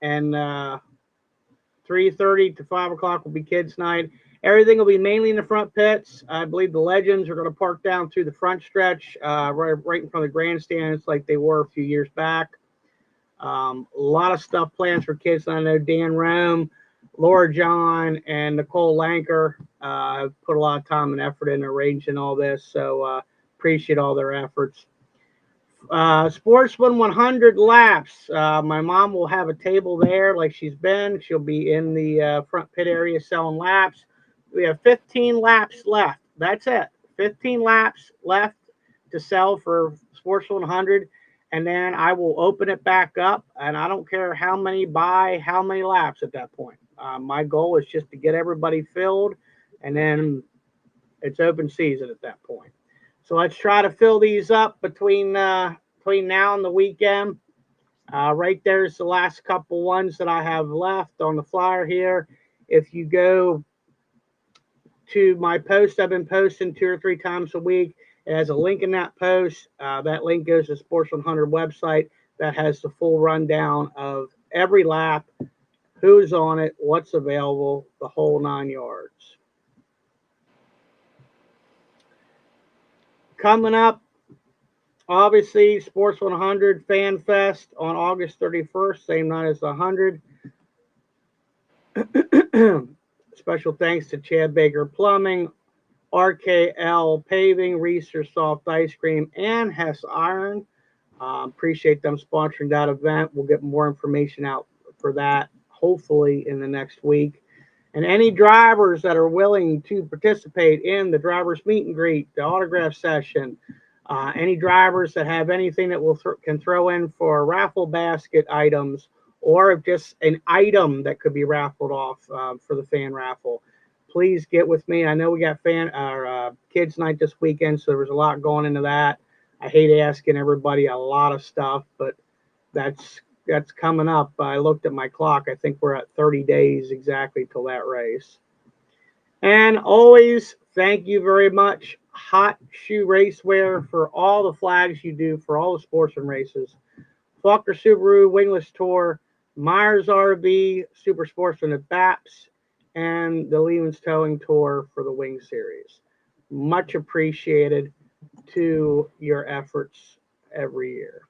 and 3:30 to 5 o'clock will be kids night. Everything will be mainly in the front pits. I believe the legends are going to park down through the front stretch, right in front of the grandstands like they were a few years back. A lot of stuff planned for kids. I know Dan Rome, Laura John, and Nicole Lanker have put a lot of time and effort in arranging all this, so appreciate all their efforts. Sportsman 100 laps. My mom will have a table there like she's been. She'll be in the front pit area selling laps. We have 15 laps left. That's it. 15 laps left to sell for Sportsman 100. And then I will open it back up, and I don't care how many buy how many laps at that point. My goal is just to get everybody filled, and then It's open season at that point. So let's try to fill these up between now and the weekend. Right there's the last couple ones that I have left on the flyer here. If you go to my post, I've been posting 2 or 3 times a week. It has a link in that post. That link goes to the Sports 100 website that has the full rundown of every lap, who's on it, what's available, the whole 9 yards. Coming up, obviously, Sports 100 Fan Fest on August 31st, same night as the 100. Special thanks to Chad Baker Plumbing, RKL Paving, Reeser Soft Ice Cream, and Hess Iron. Appreciate them sponsoring that event. We'll get more information out for that hopefully in the next week. And any drivers that are willing to participate in the drivers meet and greet, the autograph session, any drivers that have anything that can throw in for raffle basket items, or just an item that could be raffled off for the fan raffle, please get with me. I know we got kids night this weekend, so there was a lot going into that. I hate asking everybody a lot of stuff, but that's coming up. I looked at my clock. I think we're at 30 days exactly till that race. And always, thank you very much, Hot Shoe Racewear, for all the flags you do for all the sportsman races. Faulkner Subaru Wingless Tour, Myers RV, Super Sportsman at BAPS, and the Lehman's Towing Tour for the Wing Series. Much appreciated to your efforts every year.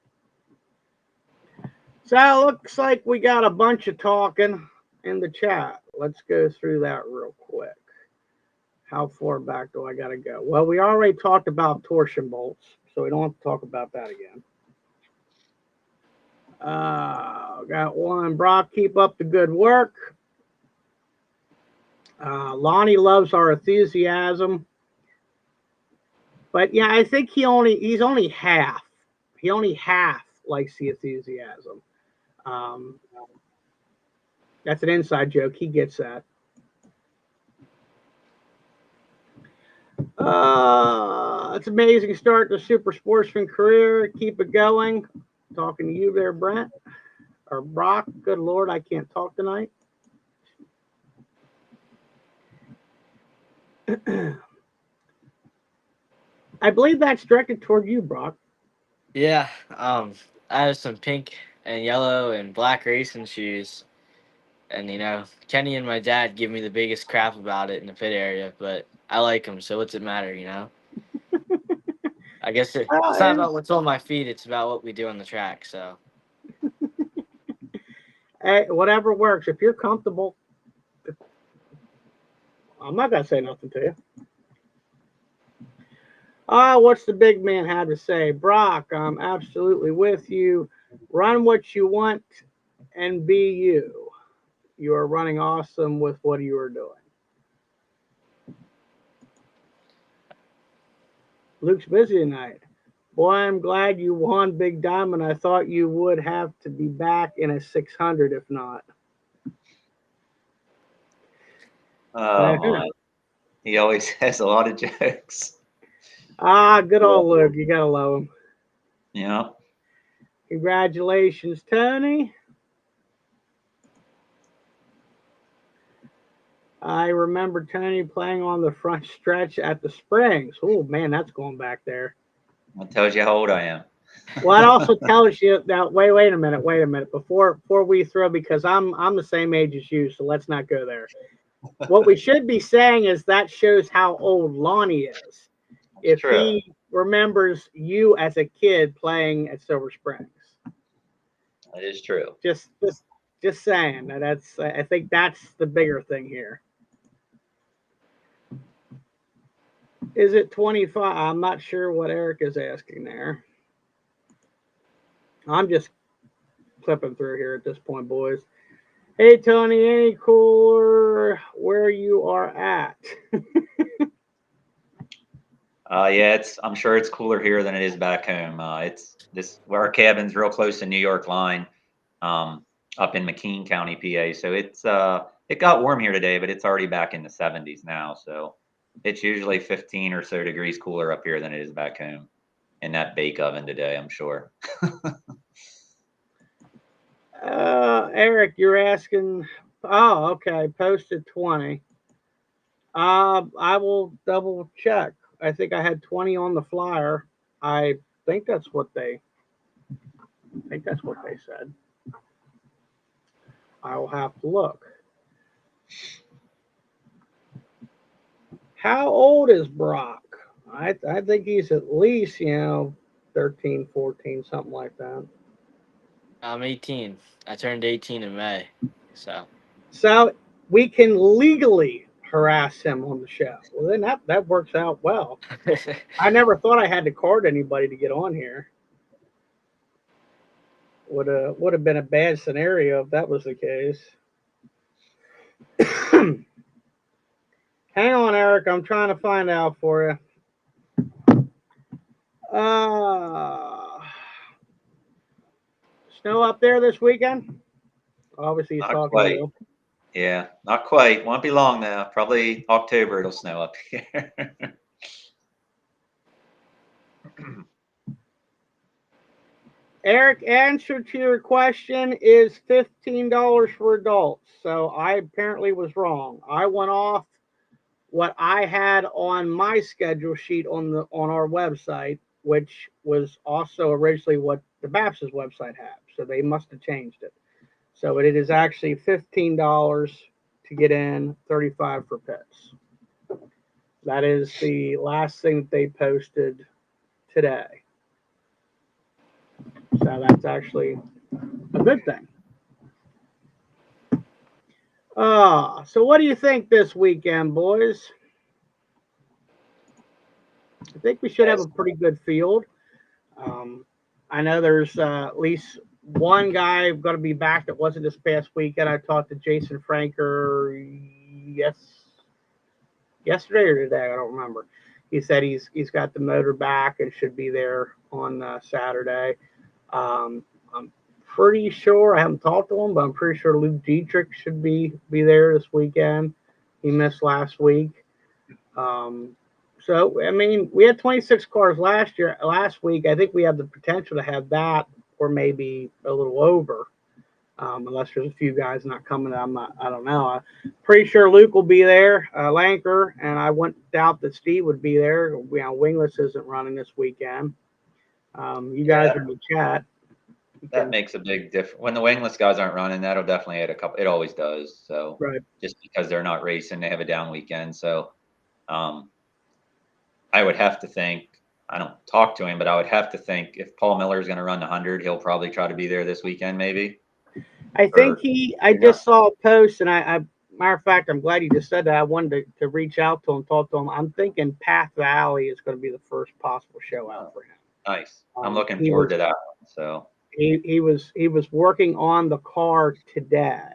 So it looks like we got a bunch of talking in the chat. Let's go through that real quick. How far back do I got to go? Well, we already talked about torsion bolts, so we don't have to talk about that again. Got one. Brock, keep up the good work. Lonnie loves our enthusiasm. But yeah, I think he's only half. He only half likes the enthusiasm. That's an inside joke. He gets that. It's amazing start to Super Sportsman career. Keep it going. Talking to you there, Brent. Or Brock. Good Lord, I can't talk tonight. I believe that's directed toward you, Brock. Yeah, I have some pink and yellow and black racing shoes. And, Kenny and my dad give me the biggest crap about it in the pit area, but I like them, so what's it matter, I guess it's not about what's on my feet, it's about what we do on the track, so. Hey, whatever works. If you're comfortable, I'm not going to say nothing to you. What's the big man had to say? Brock, I'm absolutely with you. Run what you want and be you. You are running awesome with what you are doing. Luke's busy tonight. Boy, I'm glad you won Big Diamond. I thought you would have to be back in a 600 if not. My. He always has a lot of jokes. Good old Luke. You got to love him. Yeah. Congratulations, Tony. I remember Tony playing on the front stretch at the Springs. Oh, man, that's going back there. That tells you how old I am. Well, it also tells you that. Wait a minute. Before we throw, because I'm the same age as you, so let's not go there. What we should be saying is that shows how old Lonnie is. If he remembers you as a kid playing at Silver Springs. That is true. Just saying. I think that's the bigger thing here. Is it 25? I'm not sure what Eric is asking there. I'm just clipping through here at this point, boys. Hey, Tony, any cooler where you are at? Yeah, I'm sure it's cooler here than it is back home. Where our cabin's real close to New York line, up in McKean County, PA. So it got warm here today, but it's already back in the 70s now. So It's usually 15 or so degrees cooler up here than it is back home in that bake oven today, I'm sure. Eric, you're asking. Oh, okay. Posted 20. I will double check. I think I had 20 on the flyer. I think that's what they. I think that's what they said. I will have to look. How old is Brock? I think he's at least 13, 14, something like that. I'm 18. I turned 18 in May. So we can legally harass him on the show. Well, then that works out well. I never thought I had to card anybody to get on here. Would have been a bad scenario if that was the case. Hang on, Eric. I'm trying to find out for you. Snow up there this weekend? Obviously, he's Not talking quite. to you. Yeah, not quite. Won't be long now. Probably October it'll snow up here. Eric, answer to your question is $15 for adults. So I apparently was wrong. I went off what I had on my schedule sheet on our website, which was also originally what the BAPS's website had. So they must have changed it. So it is actually $15 to get in, $35 for pits. That is the last thing that they posted today. So that's actually a good thing. So what do you think this weekend, boys? I think we should have a pretty good field. I know there's at least one guy going to be back that wasn't this past weekend. I talked to Jason Franker yesterday or today. I don't remember. He said he's got the motor back and should be there on Saturday. I'm pretty sure, I haven't talked to him, but I'm pretty sure Luke Dietrich should be there this weekend. He missed last week. So, I mean, we had 26 cars last week. I think we have the potential to have that or maybe a little over, unless there's a few guys not coming. I don't know. I'm pretty sure Luke will be there, Lanker, and I wouldn't doubt that Steve would be there. Wingless isn't running this weekend. You guys are in the chat. That makes a big difference. When the wingless guys aren't running, that'll definitely add a couple. It always does. So right. Just because they're not racing, they have a down weekend. So I would have to think, I don't talk to him, but I would have to think if Paul Miller is going to run the 100, he'll probably try to be there this weekend, maybe. I think I just saw a post, and matter of fact, I'm glad you just said that. I wanted to reach out to him, talk to him. I'm thinking Path Valley is going to be the first possible show out for him. Nice. I'm looking forward to that one. So he was working on the car today.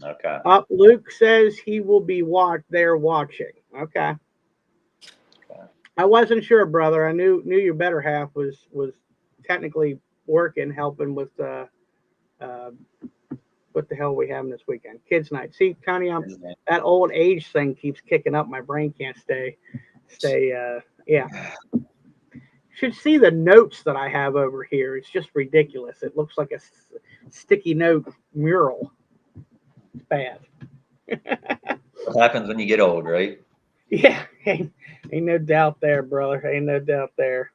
Okay. Luke says he will be there watching. Okay. I wasn't sure, brother. I knew your better half was technically working, helping with what the hell we having this weekend? Kids night. See, Connie, that old age thing keeps kicking up. My brain can't stay. Yeah. Should see the notes that I have over here. It's just ridiculous. It looks like a sticky note mural. It's bad. What happens when you get old, right? Yeah, ain't no doubt there, brother. Ain't no doubt there.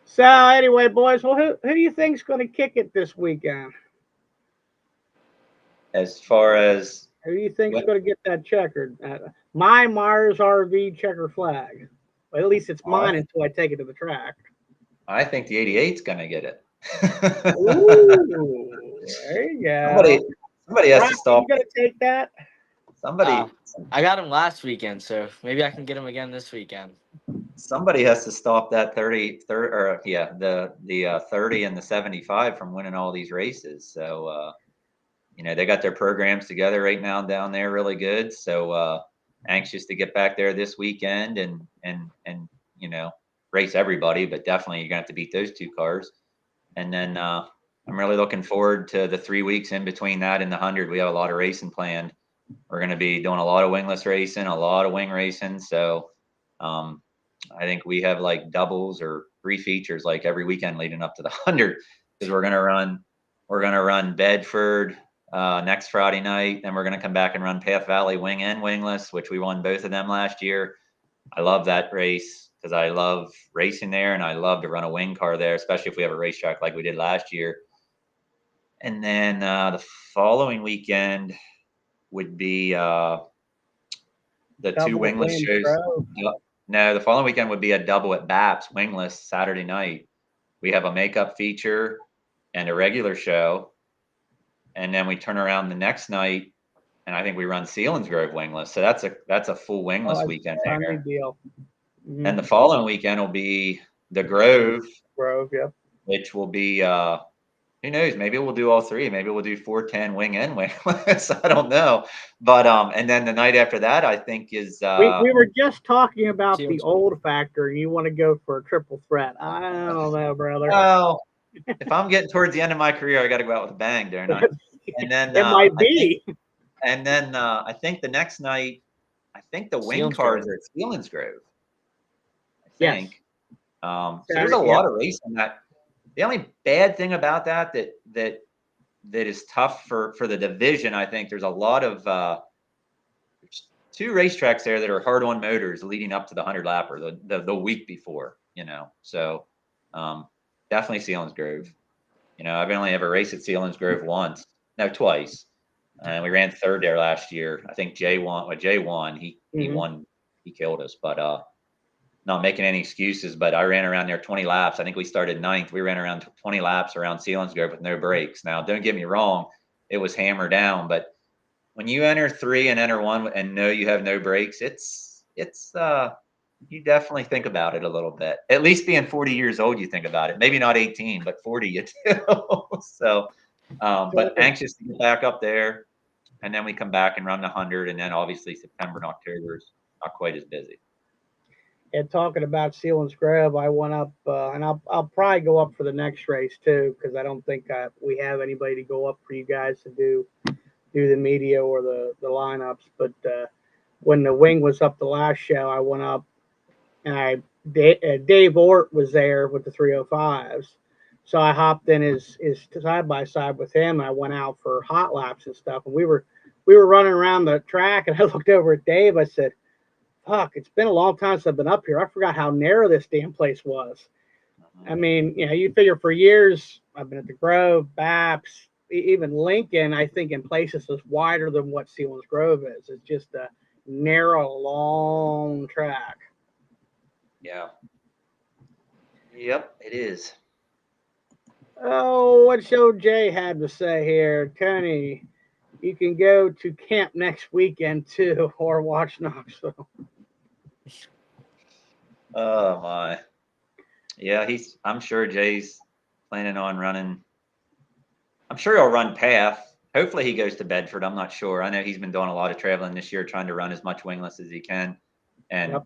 So anyway, boys, well, who do you think's going to kick it this weekend? As far as who do you think's going to get that checkered? My Myers RV checker flag. Well, at least it's mine until I take it to the track. I think the 88's going to get it. Ooh, there you go. Somebody has to stop. You going to take that? Somebody. I got him last weekend, so maybe I can get him again this weekend. Somebody has to stop that 30 or the 30 and the 75 from winning all these races. So they got their programs together right now down there really good. So anxious to get back there this weekend and race everybody, but definitely you're gonna have to beat those two cars. And then I'm really looking forward to the 3 weeks in between that and the 100. We have a lot of racing planned. We're going to be doing a lot of wingless racing, a lot of wing racing. So I think we have like doubles or 3 features like every weekend leading up to the 100, because we're going to run Bedford next Friday night. Then we're going to come back and run Path Valley wing and wingless, which we won both of them last year. I love that race because I love racing there, and I love to run a wing car there, especially if we have a racetrack like we did last year. And then the following weekend would be the two Double wingless Williams shows. Grove. No, the following weekend would be a double at BAPS wingless Saturday night. We have a makeup feature and a regular show, and then we turn around the next night, and I think we run Selinsgrove wingless. So that's a full wingless weekend Sunday there. deal. Mm-hmm. And the following weekend will be the Grove, Yep. which will be who knows? Maybe we'll do all 3. Maybe we'll do 410 wing and wingless. I don't know. But and then the night after that, I think is we were just talking about the Seems- old factor, and you want to go for a triple threat. I don't know, brother. well, if I'm getting towards the end of my career, I got to go out with a bang, don't I? And then it might be. I think the next night, I think the wing Selinsgrove. cars are at Selinsgrove. I Yes. think. So there's a lot of racing. That the only bad thing about that is tough for the division. I think there's a lot of there's 2 racetracks there that are hard on motors leading up to the 100 lapper the week before. So definitely Selinsgrove. I've only ever raced at Selinsgrove once, no, twice. And we ran 3rd there last year. I think Jay won. Well, Jay won. He won. He killed us. But not making any excuses. But I ran around there 20 laps. I think we started 9th. We ran around 20 laps around Selinsgrove with no brakes. Now, don't get me wrong, it was hammered down. But when you enter 3 and enter 1 and know you have no brakes, it's you definitely think about it a little bit. At least being 40 years old, you think about it. Maybe not 18, but 40 you do. So, but anxious to get back up there. And then we come back and run the 100. And then obviously September and October is not quite as busy. And talking about Selinsgrove, I went up, and I'll probably go up for the next race too, because I don't think we have anybody to go up for you guys to do the media or the lineups. But when the wing was up the last show, I went up, and Dave Ort was there with the 305s. So I hopped in his side by side with him. And I went out for hot laps and stuff, and we were running around the track. And I looked over at Dave. I said, "Fuck! It's been a long time since I've been up here. I forgot how narrow this damn place was." I mean, you figure for years I've been at the Grove, BAPS, even Lincoln. I think in places is wider than what Selinsgrove is. It's just a narrow, long track. Yeah. Yep, it is. Oh, what show Jay had to say here, Tony? You can go to camp next weekend too, or watch Knoxville. Oh my. Yeah, I'm sure Jay's planning on running. I'm sure he'll run Path. Hopefully he goes to Bedford. I'm not sure. I know he's been doing a lot of traveling this year, trying to run as much wingless as he can. And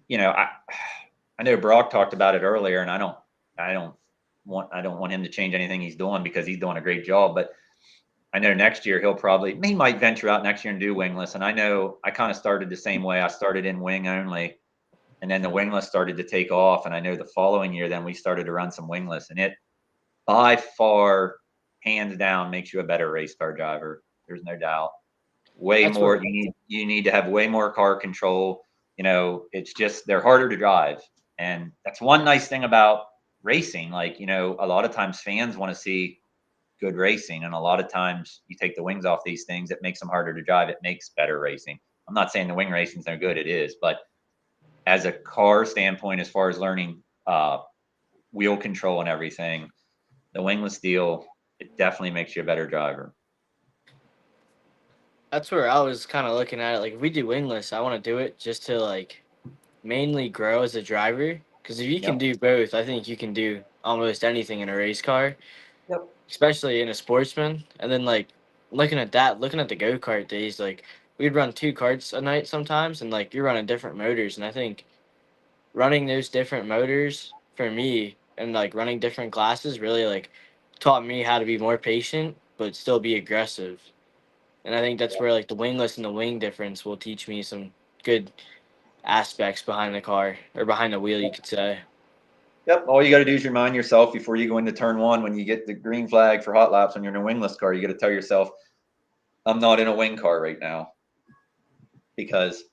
I know Brock talked about it earlier, and I don't want him to change anything he's doing because he's doing a great job. But I know next year he might venture out next year and do wingless. And I know I kind of started the same way. I started in wing only, and then the wingless started to take off. And I know the following year, then we started to run some wingless, and it by far, hands down, makes you a better race car driver. There's no doubt. You need to have way more car control. It's just they're harder to drive. And that's one nice thing about racing. Like, a lot of times fans want to see good racing. And a lot of times you take the wings off these things, it makes them harder to drive. It makes better racing. I'm not saying the wing racing's no good. It is. But as a car standpoint, as far as learning wheel control and everything, the wingless deal, it definitely makes you a better driver. That's where I was kind of looking at it. Like, if we do wingless, I want to do it just to, like, mainly grow as a driver. Because if you can do both, I think you can do almost anything in a race car. Yep. Especially in a sportsman. And then, like, looking at the go-kart days, like, we'd run 2 karts a night sometimes, and, like, you're running different motors. And I think running those different motors, for me, and, like, running different classes really, like, taught me how to be more patient, but still be aggressive. and I think that's where like the wingless and the wing difference will teach me some good aspects behind the car or behind the wheel, you could say. Yep. All you got to do is remind yourself before you go into turn one, when you get the green flag for hot laps when you're in a wingless car, you got to tell yourself, I'm not in a wing car right now. Because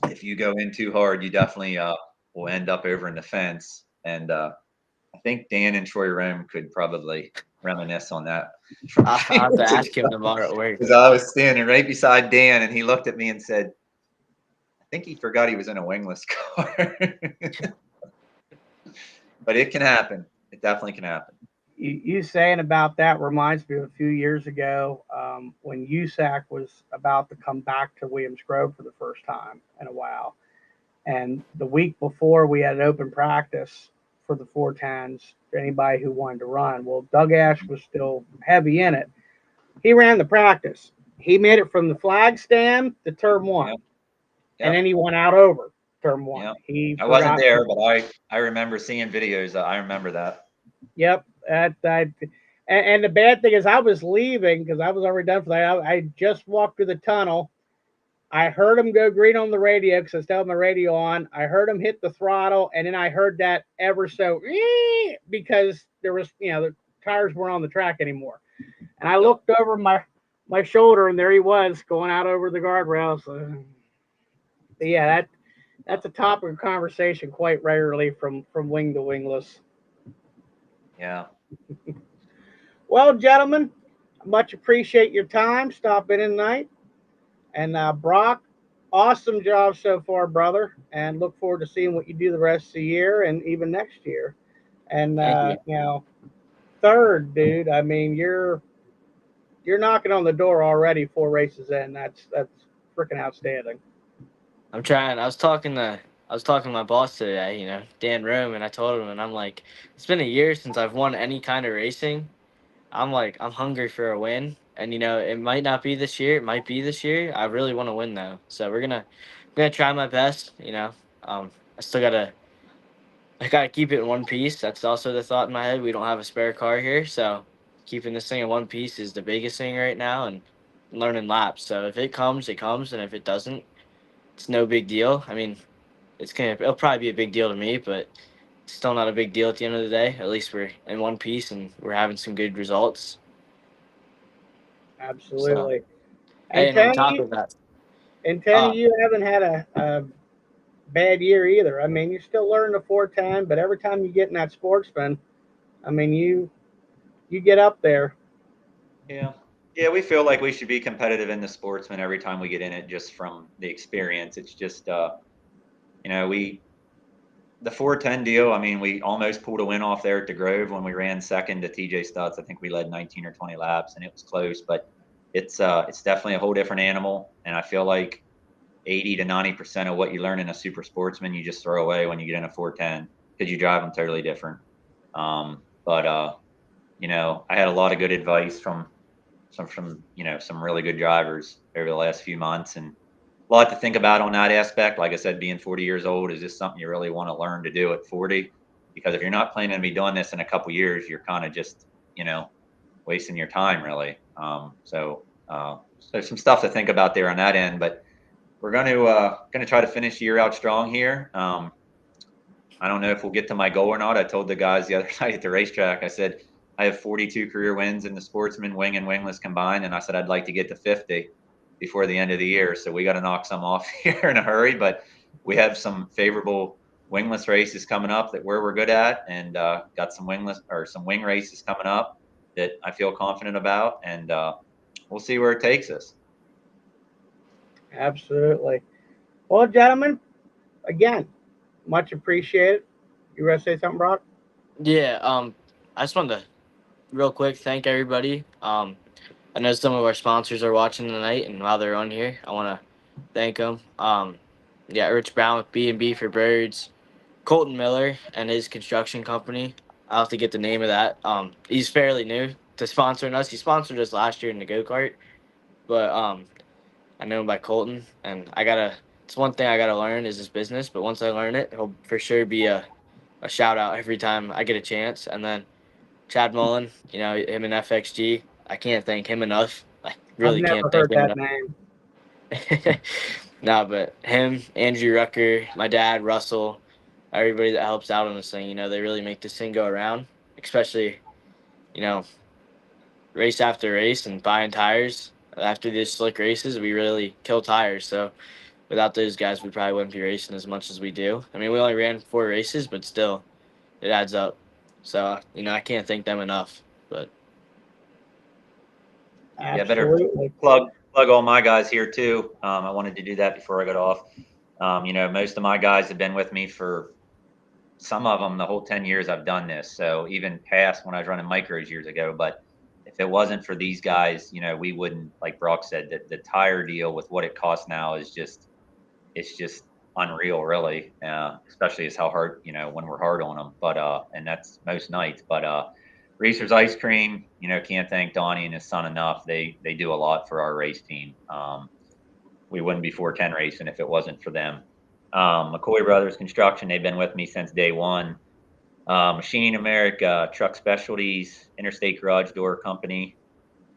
if you go in too hard, you definitely will end up over in the fence. And I think Dan and Troy Rome could probably reminisce on that. I'll have to ask him tomorrow at work. Because I was standing right beside Dan, and he looked at me and said, I think he forgot he was in a wingless car. But it can happen. It definitely can happen. You saying about that reminds me of a few years ago when USAC was about to come back to Williams Grove for the first time in a while. And the week before, we had an open practice for the 410s for anybody who wanted to run. Well, Doug Ash was still heavy in it. He ran the practice. He made it from the flag stand to turn one. Yep. And then he went out over turn one. Yep. He I wasn't there, but I remember seeing videos. I remember that. Yep. And the bad thing is I was leaving because I was already done for that. I just walked through the tunnel. I heard him go green on the radio because I still had my radio on. I heard him hit the throttle, and then I heard that ever so because there was, the tires weren't on the track anymore. And I looked over my shoulder, and there he was going out over the guardrails. But yeah, that's a topic of conversation quite rarely from wing to wingless. Yeah. Well, gentlemen, much appreciate your time stopping in tonight. And Brock, awesome job so far, brother. And look forward to seeing what you do the rest of the year and even next year. And third, dude, I mean, you're knocking on the door already 4 races in. That's freaking outstanding. I'm trying. I was talking to my boss today, Dan Rome, and I told him, and I'm like, it's been a year since I've won any kind of racing. I'm like, I'm hungry for a win, and it might not be this year. It might be this year. I really want to win though, so I'm gonna try my best. I still I gotta keep it in one piece. That's also the thought in my head. We don't have a spare car here, so keeping this thing in one piece is the biggest thing right now, and learning laps. So if it comes, it comes, and if it doesn't, it's no big deal. I mean, it'll probably be a big deal to me, but it's still not a big deal at the end of the day. At least we're in one piece and we're having some good results. Absolutely. So, and on top of that, Tony, you haven't had a bad year either. I mean, you're still learning the 410, but every time you get in that Sportsman, I mean, you get up there. Yeah. Yeah, we feel like we should be competitive in the Sportsman every time we get in it, just from the experience. It's just, the 410 deal, I mean, we almost pulled a win off there at the Grove when we ran second to TJ Stutz. I think we led 19 or 20 laps, and it was close, but it's definitely a whole different animal. And I feel like 80 to 90% of what you learn in a Super Sportsman, you just throw away when you get in a 410 because you drive them totally different. But I had a lot of good advice from some really good drivers over the last few months, and a lot to think about on that aspect. Like I said, being 40 years old, is this something you really want to learn to do at 40? Because if you're not planning to be doing this in a couple years, you're kind of just, wasting your time, really. So some stuff to think about there on that end. But we're going to try to finish the year out strong here. I don't know if we'll get to my goal or not. I told the guys the other night at the racetrack, I said, I have 42 career wins in the Sportsman, wing and wingless combined, and I said I'd like to get to 50 before the end of the year. So we got to knock some off here in a hurry, but we have some favorable wingless races coming up that we're good at, and got some wing races coming up that I feel confident about, and we'll see where it takes us. Absolutely. Well, gentlemen, again, much appreciated. You want to say something, Brock? Yeah. I just wanted to real quick thank everybody. I know some of our sponsors are watching tonight, and while they're on here, I want to thank them. Rich Brown with B&B for Birds, Colton Miller and his construction company. I'll have to get the name of that. He's fairly new to sponsoring us. He sponsored us last year in the go-kart, but I know him by Colton, and it's one thing I gotta learn is his business, but once I learn it, he'll for sure be a shout out every time I get a chance. And then Chad Mullen, him and FXG, I can't thank him enough. I I've really never can't thank heard him that enough. name. No, but him, Andrew Rucker, my dad, Russell, everybody that helps out on this thing, they really make this thing go around, especially, you know, race after race and buying tires. After these slick races, we really kill tires. So without those guys, we probably wouldn't be racing as much as we do. I mean, we only ran 4 races, but still, it adds up. So, I can't thank them enough. But Yeah, better Absolutely. plug all my guys here too. I wanted to do that before I got off. Most of my guys have been with me for some of them the whole 10 years I've done this. So even past when I was running micros years ago. But if it wasn't for these guys, we wouldn't, like Brock said, the tire deal with what it costs now is it's just unreal, really. Especially as how hard, when we're hard on them. But and that's most nights. But Reese's Ice Cream, can't thank Donnie and his son enough. They do a lot for our race team. We wouldn't be 410 racing if it wasn't for them. McCoy Brothers Construction, they've been with me since day one. Machining America, Truck Specialties, Interstate Garage Door Company,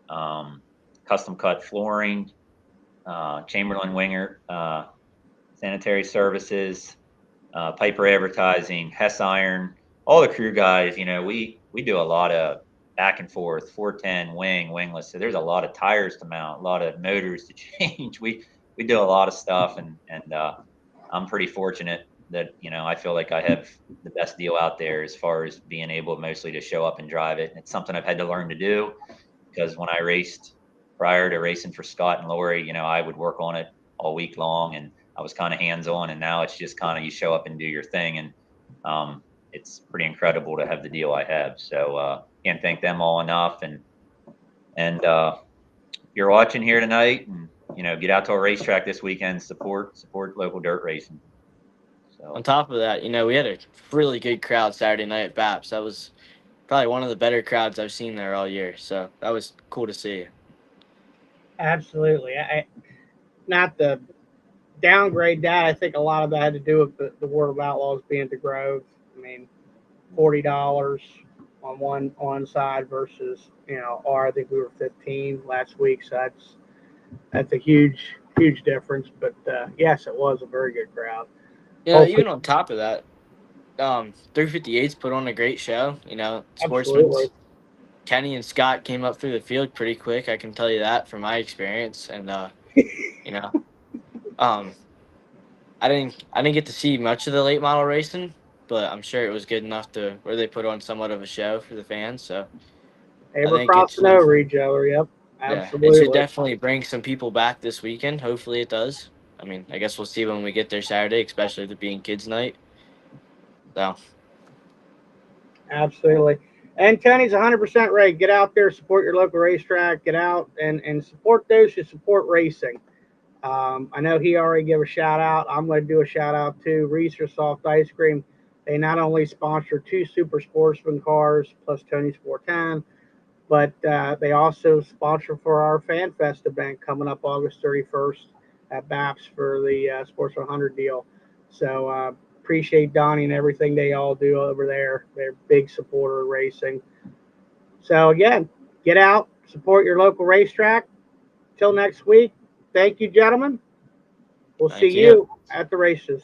Custom Cut Flooring, Chamberlain Winger, Sanitary Services, Piper Advertising, Hess Iron, all the crew guys. We do a lot of back and forth, 410, wingless. So there's a lot of tires to mount, a lot of motors to change. We do a lot of stuff, and I'm pretty fortunate that I feel like I have the best deal out there as far as being able mostly to show up and drive it. And it's something I've had to learn to do because when I raced prior to racing for Scott and Lori, I would work on it all week long and I was kind of hands on. And now it's just kind of you show up and do your thing. And it's pretty incredible to have the deal I have. So can't thank them all enough. And if you're watching here tonight and get out to a racetrack this weekend, support local dirt racing. So on top of that, we had a really good crowd Saturday night at BAPS. That was probably one of the better crowds I've seen there all year. So that was cool to see. Absolutely. Not the downgrade that. I think a lot of that had to do with the World of Outlaws being to Grove. I mean, $40 on one side versus or I think we were 15 last week, so that's a huge difference. But yes, it was a very good crowd. Even on top of that, 358s put on a great show. Absolutely. Sportsman's Kenny and Scott came up through the field pretty quick. I can tell you that from my experience. And you know, um, I didn't get to see much of the late model racing, but I'm sure it was good enough to where they put on somewhat of a show for the fans. So They I were think it crossing should, over each other. Yep. it should Absolutely. definitely bring some people back this weekend. Hopefully it does. I mean, I guess we'll see when we get there Saturday, especially with it being kids' night. So Absolutely. And Tony's 100% right. Get out there, support your local racetrack. Get out and support those who support racing. I know he already gave a shout out. I'm going to do a shout out to Reese's Soft Ice Cream. They not only sponsor 2 Super Sportsman cars plus Tony's 410, but they also sponsor for our Fan Fest event coming up August 31st at BAPS for the Sports 100 deal. So appreciate Donnie and everything they all do over there. They're big supporter of racing. So again, get out, support your local racetrack. Till next week, thank you, gentlemen. We'll see thank you. you at the races.